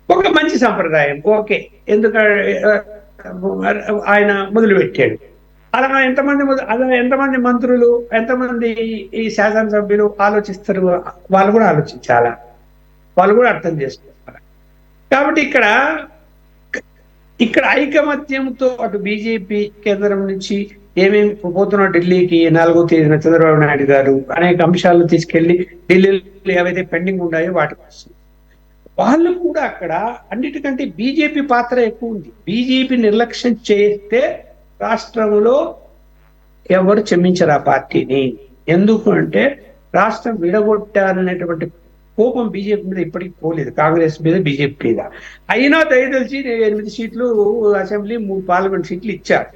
ఒక మంచి సంప్రదాయం, ఓకే. ఎందుకంటే ఆయన మొదలుపెట్టాడు. అలా ఎంతమంది మంత్రులు, ఎంతమంది ఈ శాసనసభ్యులు ఆలోచిస్తారు, వాళ్ళు కూడా ఆలోచించాలా, వాళ్ళు కూడా అర్థం చేసుకోవాలి. కాబట్టి ఇక్కడ ఐకమత్యంతో అటు బీజేపీ కేంద్రం నుంచి ఏమేమి పోతున్నా, ఢిల్లీకి 4వ తేదీన చంద్రబాబు నాయుడు గారు అనేక అంశాలను తీసుకెళ్లి ఢిల్లీలో ఏవైతే పెండింగ్ ఉన్నాయో వాటి కోసం వాళ్ళు కూడా అక్కడ అన్నిటికంటే బీజేపీ పాత్ర ఎక్కువ ఉంది. బీజేపీ నిర్లక్ష్యం చేస్తే రాష్ట్రంలో ఎవరు క్షమించరు ఆ పార్టీని. ఎందుకు అంటే రాష్ట్రం విడగొట్టారనేటువంటి కోపం బీజేపీ మీద ఇప్పటికి పోలేదు, కాంగ్రెస్ మీద, బీజేపీ మీద. అయినా దయదలిచి 8 సీట్లు అసెంబ్లీ, 3 పార్లమెంట్ సీట్లు ఇచ్చారు.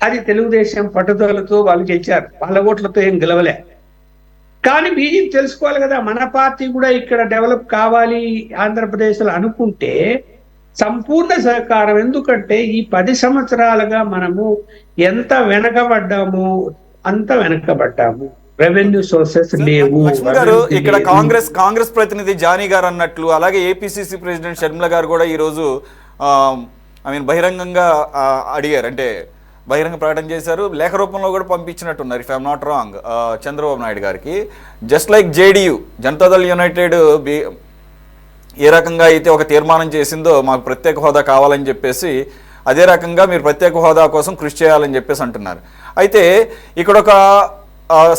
అది తెలుగుదేశం పట్టుదలతో వాళ్ళు గెలిచారు, వాళ్ళ ఓట్లతో ఏం గెలవలే. కానీ బీజేపీ తెలుసుకోవాలి కదా, మన పార్టీ కూడా ఇక్కడ డెవలప్ కావాలి ఆంధ్రప్రదేశ్లో అనుకుంటే సంపూర్ణ సహకారం. ఎందుకంటే ఈ 10 సంవత్సరాలుగా మనము ఎంత వెనకబడ్డాము, అంత వెనకబడ్డాము. రెవెన్యూ సోర్సెస్ లేవు. లక్ష్మణ్ గారు, ఇక్కడ కాంగ్రెస్ ప్రతినిధి జానీ గారు అన్నట్లు, అలాగే ఏపీసీసీ ప్రెసిడెంట్ షర్మిల గారు కూడా ఈరోజు బహిరంగంగా అడిగారు, అంటే బహిరంగ ప్రకటన చేశారు, లేఖ రూపంలో కూడా పంపించినట్టున్నారు, if I'm not wrong, Chandrababu Naidu గారికి. Just like JDU, Janata Dal united ఏ రకంగా అయితే ఒక తీర్మానం చేసిందో మాకు ప్రత్యేక హోదా కావాలని చెప్పేసి, అదే రకంగా మీరు ప్రత్యేక హోదా కోసం కృషి చేయాలని చెప్పేసి అంటున్నారు. అయితే ఇక్కడ ఒక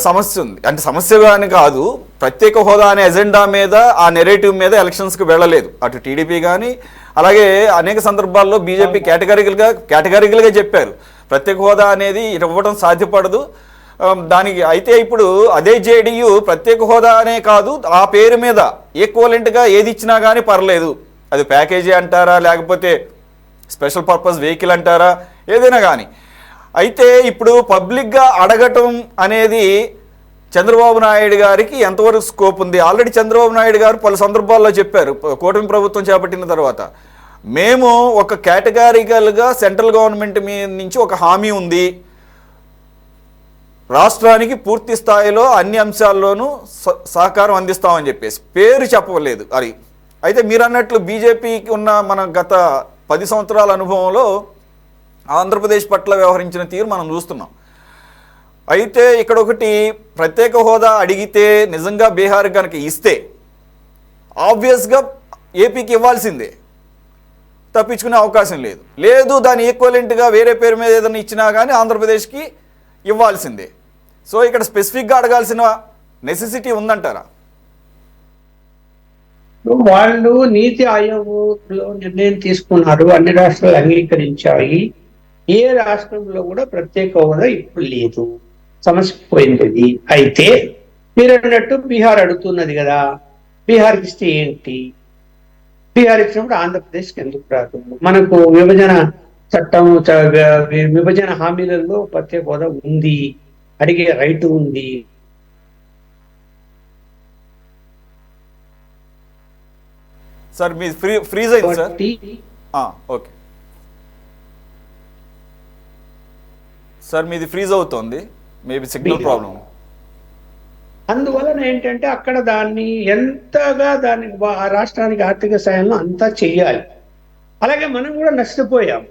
సమస్య ఉంది. అంటే సమస్య కానీ కాదు, ప్రత్యేక హోదా అనే ఎజెండా మీద, ఆ నెరేటివ్ మీద ఎలక్షన్స్కి వెళ్ళలేదు అటు టీడీపీ కానీ. అలాగే అనేక సందర్భాల్లో బీజేపీ కేటగారికల్గా చెప్పారు ప్రత్యేక హోదా అనేది ఇవ్వడం సాధ్యపడదు దానికి. అయితే ఇప్పుడు అదే జేడీయూ ప్రత్యేక హోదా అనే కాదు, ఆ పేరు మీద ఈక్వలెంట్గా ఏది ఇచ్చినా కానీ పర్లేదు, అది ప్యాకేజీ అంటారా, లేకపోతే స్పెషల్ పర్పస్ వెహికల్ అంటారా, ఏదైనా కానీ. అయితే ఇప్పుడు పబ్లిక్గా అడగటం అనేది చంద్రబాబు నాయుడు గారికి ఎంతవరకు స్కోప్ ఉంది? ఆల్రెడీ చంద్రబాబు నాయుడు గారు పలు సందర్భాల్లో చెప్పారు, కూటమి ప్రభుత్వం చేపట్టిన తర్వాత మేము ఒక కేటగారికల్గా సెంట్రల్ గవర్నమెంట్ మీద నుంచి ఒక హామీ ఉంది, రాష్ట్రానికి పూర్తి స్థాయిలో అన్ని అంశాల్లోనూ సహకారం అందిస్తామని చెప్పేసి పేరు చెప్పలేదు అది. అయితే మీరు అన్నట్లు బీజేపీకి ఉన్న మన గత 10 సంవత్సరాల అనుభవంలో ఆంధ్రప్రదేశ్ పట్ల వ్యవహరించిన తీరు మనం చూస్తున్నాం. అయితే ఇక్కడ ఒకటి, ప్రత్యేక హోదా అడిగితే నిజంగా బీహార్ కనుక ఇస్తే ఆబ్వియస్గా ఏపీకి ఇవ్వాల్సిందే, తప్పించుకునే అవకాశం లేదు. దాని ఈక్వలెంట్గా వేరే పేరు మీద ఏదైనా ఇచ్చినా కానీ ఆంధ్రప్రదేశ్కి ఇవ్వాల్సిందే. సో ఇక్కడ స్పెసిఫిక్గా అడగాల్సిన నెసెసిటీ ఉందంటారా? వాళ్ళు నీతి ఆయోగ్లో నిర్ణయం తీసుకున్నారు, అన్ని రాష్ట్రాలు అంగీకరించాయి. ఏ రాష్ట్రంలో కూడా ప్రత్యేక హోదా ఇప్పుడు లేదు, సమస్య పోయింది. అయితే మీరు అన్నట్టు బీహార్ అడుగుతున్నది కదా, బీహార్కి ఇస్తే ఏంటి? బీహార్ ఇచ్చినప్పుడు ఆంధ్రప్రదేశ్కి ఎందుకు రాదు? మనకు విభజన చట్టం విభజన హామీలలో ప్రత్యేక హోదా ఉంది, అడిగే రైట్ ఉంది. సార్ మీ ఫ్రీజ్ అయింది సార్. ఓకే సార్, మీది ఫ్రీజ్ అవుతోంది, మేబీ సిగ్నల్ ప్రాబ్లం. అందువలన ఏంటంటే అక్కడ దాన్ని ఎంతగా ఆ రాష్ట్రానికి ఆర్థిక సాయంలో అంతా చెయ్యాలి. అలాగే మనం కూడా నష్టపోయాం,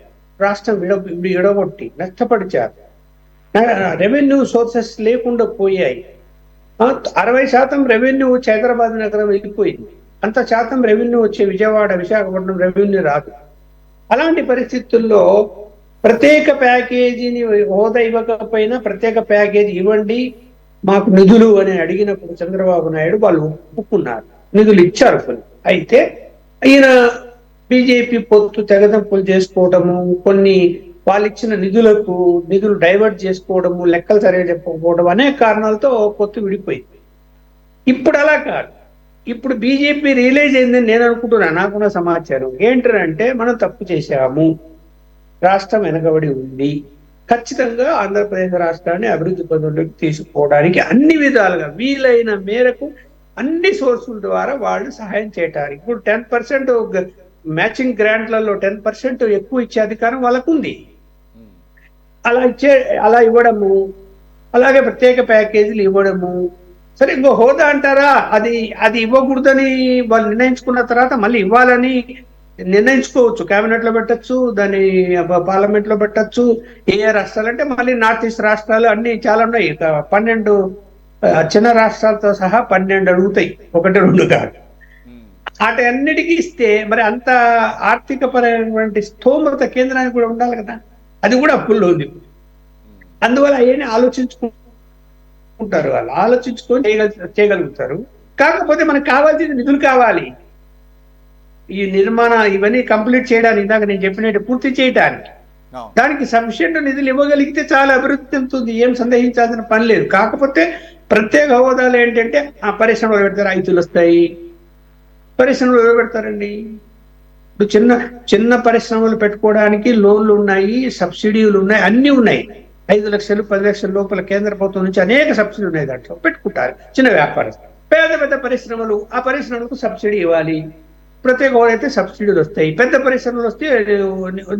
రాష్ట్రం విడగొట్టి నష్టపడిచారు. రెవెన్యూ సోర్సెస్ లేకుండా పోయాయి. 60% రెవెన్యూ హైదరాబాద్ నగరం వెళ్ళిపోయింది. అంత శాతం రెవెన్యూ వచ్చే విజయవాడ, విశాఖపట్నం రెవెన్యూ రాదు. అలాంటి పరిస్థితుల్లో ప్రత్యేక ప్యాకేజీని హోదా ఇవ్వకపోయినా ప్రత్యేక ప్యాకేజీ ఇవ్వండి మాకు నిధులు అని అడిగినప్పుడు చంద్రబాబు నాయుడు వాళ్ళు ఒప్పుకున్నారు, నిధులు ఇచ్చారు కొన్ని. అయితే ఈయన బీజేపీ పొత్తు తెగదంపులు చేసుకోవడము, కొన్ని వాళ్ళు ఇచ్చిన నిధులు డైవర్ట్ చేసుకోవడము, లెక్కలు సరిగా చెప్పకపోవడం అనేక కారణాలతో పొత్తు విడిపోయింది. ఇప్పుడు అలా కాదు. ఇప్పుడు బీజేపీ రియలైజ్ అయిందని నేను అనుకుంటున్నా, నాకున్న సమాచారం ఏంటంటే మనం తప్పు చేశాము, రాష్ట్రం వెనకబడి ఉంది, ఖచ్చితంగా ఆంధ్రప్రదేశ్ రాష్ట్రాన్ని అభివృద్ధి పదంలోకి తీసుకోవడానికి అన్ని విధాలుగా వీలైన మేరకు అన్ని సోర్సుల ద్వారా వాళ్ళు సహాయం చేయటానికి. ఇప్పుడు 10% మ్యాచింగ్ గ్రాంట్లలో 10% ఎక్కువ ఇచ్చే అధికారం వాళ్ళకు ఉంది. అలా ఇవ్వడము, అలాగే ప్రత్యేక ప్యాకేజీలు ఇవ్వడము. సరే, ఇంకో హోదా అంటారా, అది ఇవ్వకూడదని వాళ్ళు నిర్ణయించుకున్న తర్వాత మళ్ళీ ఇవ్వాలని నిర్ణయించుకోవచ్చు. కేబినెట్ లో పెట్టచ్చు, దాన్ని పార్లమెంట్ లో పెట్టచ్చు. ఏ రాష్ట్రాలు అంటే మళ్ళీ నార్త్ ఈస్ట్ రాష్ట్రాలు అన్ని చాలా ఉన్నాయి. 12 చిన్న రాష్ట్రాలతో సహా 12 అడుగుతాయి, 1-2 కాదు. వాటన్నిటికీ ఇస్తే మరి అంత ఆర్థిక పరమైనటువంటి స్థోమత కేంద్రానికి కూడా ఉండాలి కదా, అది కూడా అప్పుల్లో ఉంది. అందువల్ల అవన్నీ ఆలోచించుకుంటారు, వాళ్ళు ఆలోచించుకొని చేయగలుగుతారు. కాకపోతే మనకు కావాల్సిన నిధులు కావాలి. ఈ ఇవన్నీ కంప్లీట్ చేయడానికి, ఇందాక నేను చెప్పినట్టు పూర్తి చేయడానికి దానికి సఫిషియెంట్ నిధులు ఇవ్వగలిగితే చాలా అభివృద్ధి చెందుతుంది, ఏం సందేహించాల్సిన పని లేదు. కాకపోతే ప్రత్యేక హోదాలు ఏంటంటే ఆ పరిశ్రమలు పెడతారు, రైతులు వస్తాయి, పరిశ్రమలు పెడతారండి. ఇప్పుడు చిన్న పరిశ్రమలు పెట్టుకోవడానికి లోన్లు ఉన్నాయి, సబ్సిడీలు ఉన్నాయి, అన్ని ఉన్నాయి. 5 లక్షలు 10 లక్షల లోపల కేంద్ర ప్రభుత్వం నుంచి అనేక సబ్సిడీ ఉన్నాయి, దాంట్లో పెట్టుకుంటారు చిన్న వ్యాపారస్తులు. పెద్ద పరిశ్రమలు, ఆ పరిశ్రమలకు సబ్సిడీ ఇవ్వాలి. ప్రత్యేక హోదా అయితే సబ్సిడీలు వస్తాయి, పెద్ద పరిశ్రమలు వస్తే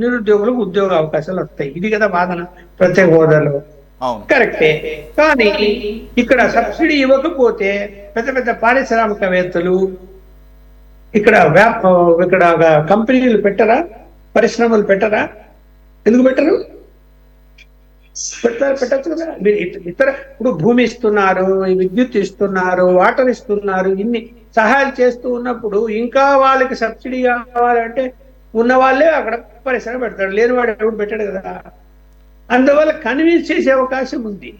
నిరుద్యోగులకు ఉద్యోగ అవకాశాలు వస్తాయి. ఇది కదా వాదన ప్రత్యేక హోదాలో, కరెక్టే. కానీ ఇక్కడ సబ్సిడీ ఇవ్వకపోతే పెద్ద పారిశ్రామికవేత్తలు ఇక్కడ కంపెనీలు పెట్టరా, పరిశ్రమలు పెట్టరా? ఎందుకు పెట్టరు? పెట్టచ్చు కదా. ఇప్పుడు భూమి ఇస్తున్నారు, విద్యుత్ ఇస్తున్నారు, వాటర్ ఇస్తున్నారు, ఇన్ని సహాయాలు చేస్తూ ఉన్నప్పుడు ఇంకా వాళ్ళకి సబ్సిడీ కావాలంటే ఉన్న వాళ్ళే అక్కడ పరిశ్రమ పెడతాడు, లేని వాడు ఎవడు పెట్టాడు కదా. అందువల్ల కన్విన్స్ చేసే అవకాశం ఉంది.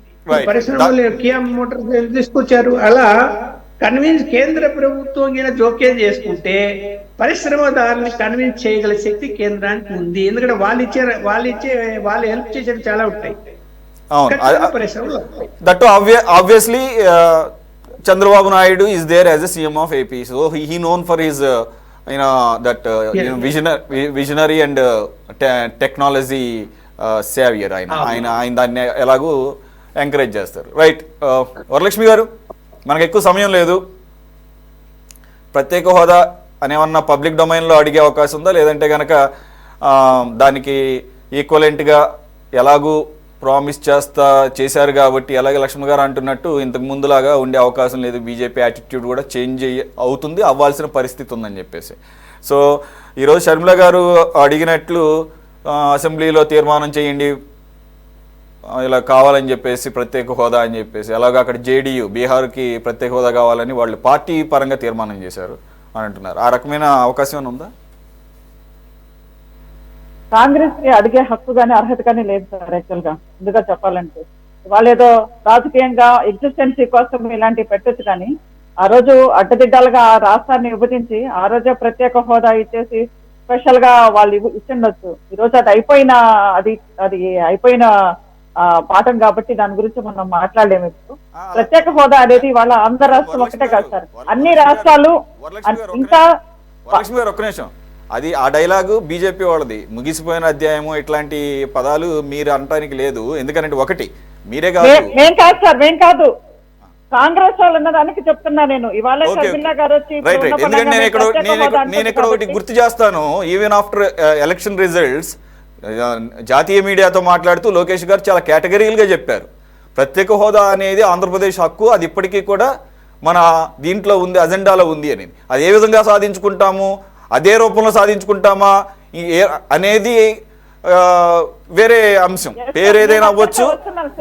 పరిశ్రమలు కియా మోటార్స్ తీసుకొచ్చారు, అలా కన్విన్స్ కేంద్ర ప్రభుత్వం జోక్యం చేసుకుంటే పరిశ్రమదారుని కన్విన్స్ చేయగల శక్తి కేంద్రానికి ఉంది. ఎందుకంటే వాళ్ళు హెల్ప్ చేసేది చాలా ఉంటాయి. పరిశ్రమలు that obviously Chandrababu Naidu is there as a CM of AP, so he known for his visionary and technology savior. ఆయన దాన్ని ఎలాగూ ఎంకరేజ్ చేస్తారు. రైట్, వరలక్ష్మి గారు, మనకు ఎక్కువ సమయం లేదు. ప్రత్యేక హోదా అనేమన్నా పబ్లిక్ డొమైన్లో అడిగే అవకాశం ఉందా, లేదంటే కనుక దానికి ఈక్వలెంట్గా ఎలాగూ ప్రామిస్ చేశారు కాబట్టి, అలాగే లక్ష్మణ్ గారు అంటున్నట్టు ఇంతకు ముందులాగా ఉండే అవకాశం లేదు, బీజేపీ యాటిట్యూడ్ కూడా చేంజ్ అవుతుంది, అవ్వాల్సిన పరిస్థితి ఉందని చెప్పేసి. సో ఈరోజు షర్మిల గారు అడిగినట్లు అసెంబ్లీలో తీర్మానం చేయండి ఇలా కావాలని చెప్పేసి, ప్రత్యేక హోదా అని చెప్పేసి, అలాగే అక్కడ జేడీయూ బీహార్కి ప్రత్యేక హోదా కావాలని వాళ్ళు పార్టీ పరంగా తీర్మానం చేశారు అని అంటున్నారు. ఆ రకమైన అవకాశం ఏమైనా ఉందా? కాంగ్రెస్ కి అడిగే హక్కు కానీ అర్హత కానీ లేదు సార్. యాక్చువల్ గా ఎందుగా చెప్పాలంటే వాళ్ళు ఏదో రాజకీయంగా ఎగ్జిస్టెన్సీ కోసం ఇలాంటివి పెట్టచ్చు, కానీ ఆ రోజు అడ్డదిడ్డాలుగా ఆ రాష్ట్రాన్ని విభజించి ఆ రోజే ప్రత్యేక హోదా ఇచ్చేసి స్పెషల్ గా వాళ్ళు ఇచ్చిండొచ్చు. ఈ రోజు అది అయిపోయిన పాఠం కాబట్టి దాని గురించి మనం మాట్లాడలేము. ఇప్పుడు ప్రత్యేక హోదా అనేది వాళ్ళ ఆంధ్ర రాష్ట్రం ఒకటే కాదు సార్, అన్ని రాష్ట్రాలు ఇంకా వరలక్ష్మి గారు ఒక్క నిమిషం, అది ఆ డైలాగు బీజేపీ వాళ్ళది, ముగిసిపోయిన అధ్యాయము ఇట్లాంటి పదాలు మీరు అనటానికి లేదు. ఎందుకంటే ఒకటి మీరే కాదు, మేం కాదు సార్, మేం కాదు, కాంగ్రెస్ వాళ్ళు ఉన్నదానికి చెప్తున్నా నేను. ఇవాళ ఓకే, షర్మిలా గారు వచ్చి రైట్ రైట్. ఎందుకంటే నేను ఇక్కడ ఒకటి గుర్తు చేస్తాను. ఈవెన్ ఆఫ్టర్ ఎలక్షన్ రిజల్ట్స్ జాతీయ మీడియాతో మాట్లాడుతూ లోకేష్ గారు చాలా కేటగిరీలుగా చెప్పారు, ప్రత్యేక హోదా అనేది ఆంధ్రప్రదేశ్ హక్కు, అది ఇప్పటికీ కూడా మన దీంట్లో ఉంది, అజెండాలో ఉంది అని. అది ఏ విధంగా సాధించుకుంటాము, అదే రూపంలో సాధించుకుంటామా అనేది వేరే అంశం, పేరు ఏదైనా అవ్వచ్చు,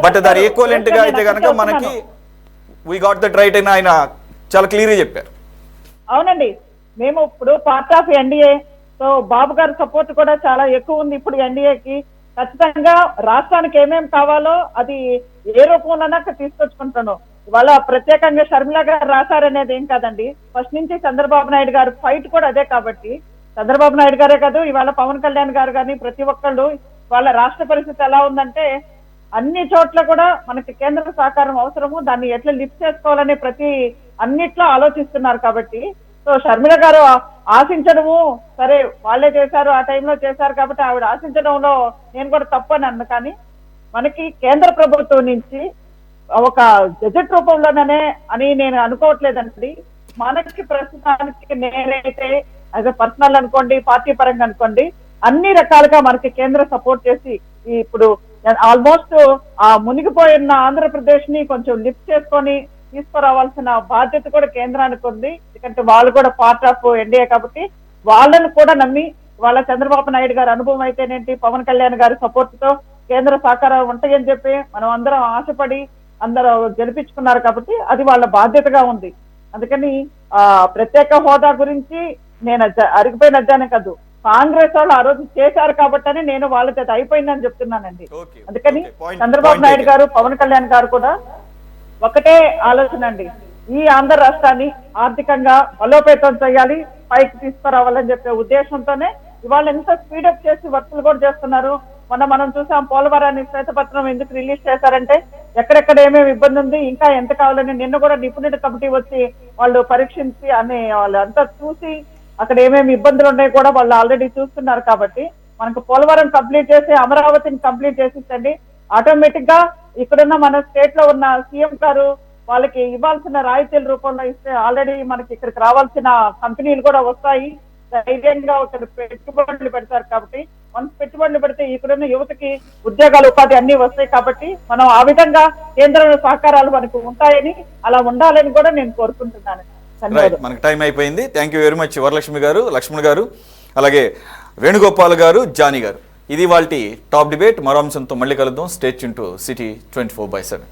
బట్ దాని ఈక్వలెంట్ గా అయితే కనుక మనకి వీ గాట్ దట్ రైట్ అని ఆయన చాలా క్లియర్గా చెప్పారు. అవునండి, మేము ఇప్పుడు పార్ట్ ఆఫ్ ఎన్డీఏ, సో బాబు గారి సపోర్ట్ కూడా చాలా ఎక్కువ ఉంది ఇప్పుడు ఎన్డీఏకి. ఖచ్చితంగా రాష్ట్రానికి ఏమేమి కావాలో అది ఏ రూపంలోనా తీసుకొచ్చుకుంటాను. ఇవాళ ప్రత్యేకంగా షర్మిల గారు రాశారనేది ఏం కాదండి, ఫస్ట్ నుంచి చంద్రబాబు నాయుడు గారు ఫైట్ కూడా అదే. కాబట్టి చంద్రబాబు నాయుడు గారే కాదు, ఇవాళ పవన్ కళ్యాణ్ గారు కానీ ప్రతి ఒక్కళ్ళు వాళ్ళ రాష్ట్ర పరిస్థితి ఎలా ఉందంటే అన్ని చోట్ల కూడా మనకి కేంద్ర సహకారం అవసరము, దాన్ని ఎట్లా లిఫ్ట్ చేసుకోవాలని ప్రతి అన్నిట్లో ఆలోచిస్తున్నారు. కాబట్టి సో షర్మిల గారు ఆశించడము సరే, వాళ్ళే చేశారు, ఆ టైంలో చేశారు కాబట్టి ఆవిడ ఆశించడంలో నేను కూడా తప్పు అని అన్న. కానీ మనకి కేంద్ర ప్రభుత్వం నుంచి ఒక గెజెట్ రూపంలోనే అని నేను అనుకోవట్లేదండి. మనకి ప్రస్తుతానికి నేనైతే యాజ్ ఎ పర్సనల్ అనుకోండి, పార్టీ పరంగా అనుకోండి, అన్ని రకాలుగా మనకి కేంద్ర సపోర్ట్ చేసి ఇప్పుడు ఆల్మోస్ట్ ఆ మునిగిపోయిన ఆంధ్రప్రదేశ్ ని కొంచెం లిఫ్ట్ చేసుకొని తీసుకురావాల్సిన బాధ్యత కూడా కేంద్రానికి ఉంది. ఎందుకంటే వాళ్ళు కూడా పార్ట్ ఆఫ్ ఎన్డీఏ కాబట్టి వాళ్ళని కూడా నమ్మి వాళ్ళ చంద్రబాబు నాయుడు గారి అనుభవం అయితేనేంటి, పవన్ కళ్యాణ్ గారి సపోర్ట్ తో కేంద్ర సహకారం ఉంటాయని చెప్పి మనం అందరం ఆశపడి అందరూ గెలిపించుకున్నారు. కాబట్టి అది వాళ్ళ బాధ్యతగా ఉంది. అందుకని ప్రత్యేక హోదా గురించి నేను అరిగిపోయిన అధ్యాయం కాదు, కాంగ్రెస్ వాళ్ళు ఆ రోజు చేశారు కాబట్టి నేను వాళ్ళ చేత అయిపోయిందని చెప్తున్నానండి. అందుకని చంద్రబాబు నాయుడు గారు, పవన్ కళ్యాణ్ గారు కూడా ఒకటే ఆలోచన అండి, ఈ ఆంధ్ర రాష్ట్రాన్ని ఆర్థికంగా బలోపేతం చేయాలి, పైకి తీసుకురావాలని చెప్పే ఉద్దేశంతోనే ఇవాళ ఎంత స్పీడప్ చేసి వర్కులు కూడా చేస్తున్నారు. మనం చూసాం పోలవరాన్ని శ్వేతపత్రం ఎందుకు రిలీజ్ చేశారంటే ఎక్కడెక్కడ ఏమేమి ఇబ్బంది ఉంది, ఇంకా ఎంత కావాలని నిన్న కూడా నిపుణుల కమిటీ వచ్చి వాళ్ళు పరీక్షించి అని వాళ్ళు అంతా చూసి అక్కడ ఏమేమి ఇబ్బందులు ఉన్నాయి కూడా వాళ్ళు ఆల్రెడీ చూస్తున్నారు. కాబట్టి మనకు పోలవరం కంప్లీట్ చేసి అమరావతిని కంప్లీట్ చేసించండి, ఆటోమేటిక్ గా ఇక్కడున్న మన స్టేట్ లో ఉన్న సీఎం గారు వాళ్ళకి ఇవ్వాల్సిన రాయితీల రూపంలో ఇస్తే ఆల్రెడీ మనకి ఇక్కడికి రావాల్సిన కంపెనీలు కూడా వస్తాయి, ధైర్యంగా ఇక్కడ పెట్టుబడులు పెడతారు. కాబట్టి మనం పెట్టుబడులు పెడితే ఇక్కడున్న యువతకి ఉద్యోగాలు, ఉపాధి అన్ని వస్తాయి. కాబట్టి మనం ఆ విధంగా కేంద్ర సహకారాలు మనకు ఉంటాయని, అలా ఉండాలని కూడా నేను కోరుకుంటున్నాను. మనకు టైం అయిపోయింది. Thank you very much Varalakshmi గారు, లక్ష్మణ్ గారు, అలాగే వేణుగోపాల్ గారు, జానీ గారు. ఇది వాళ్ళ టాప్ డిబేట్. మరో అంశంతో మళ్ళీ కలుద్దాం. Stay tune to city 24/7.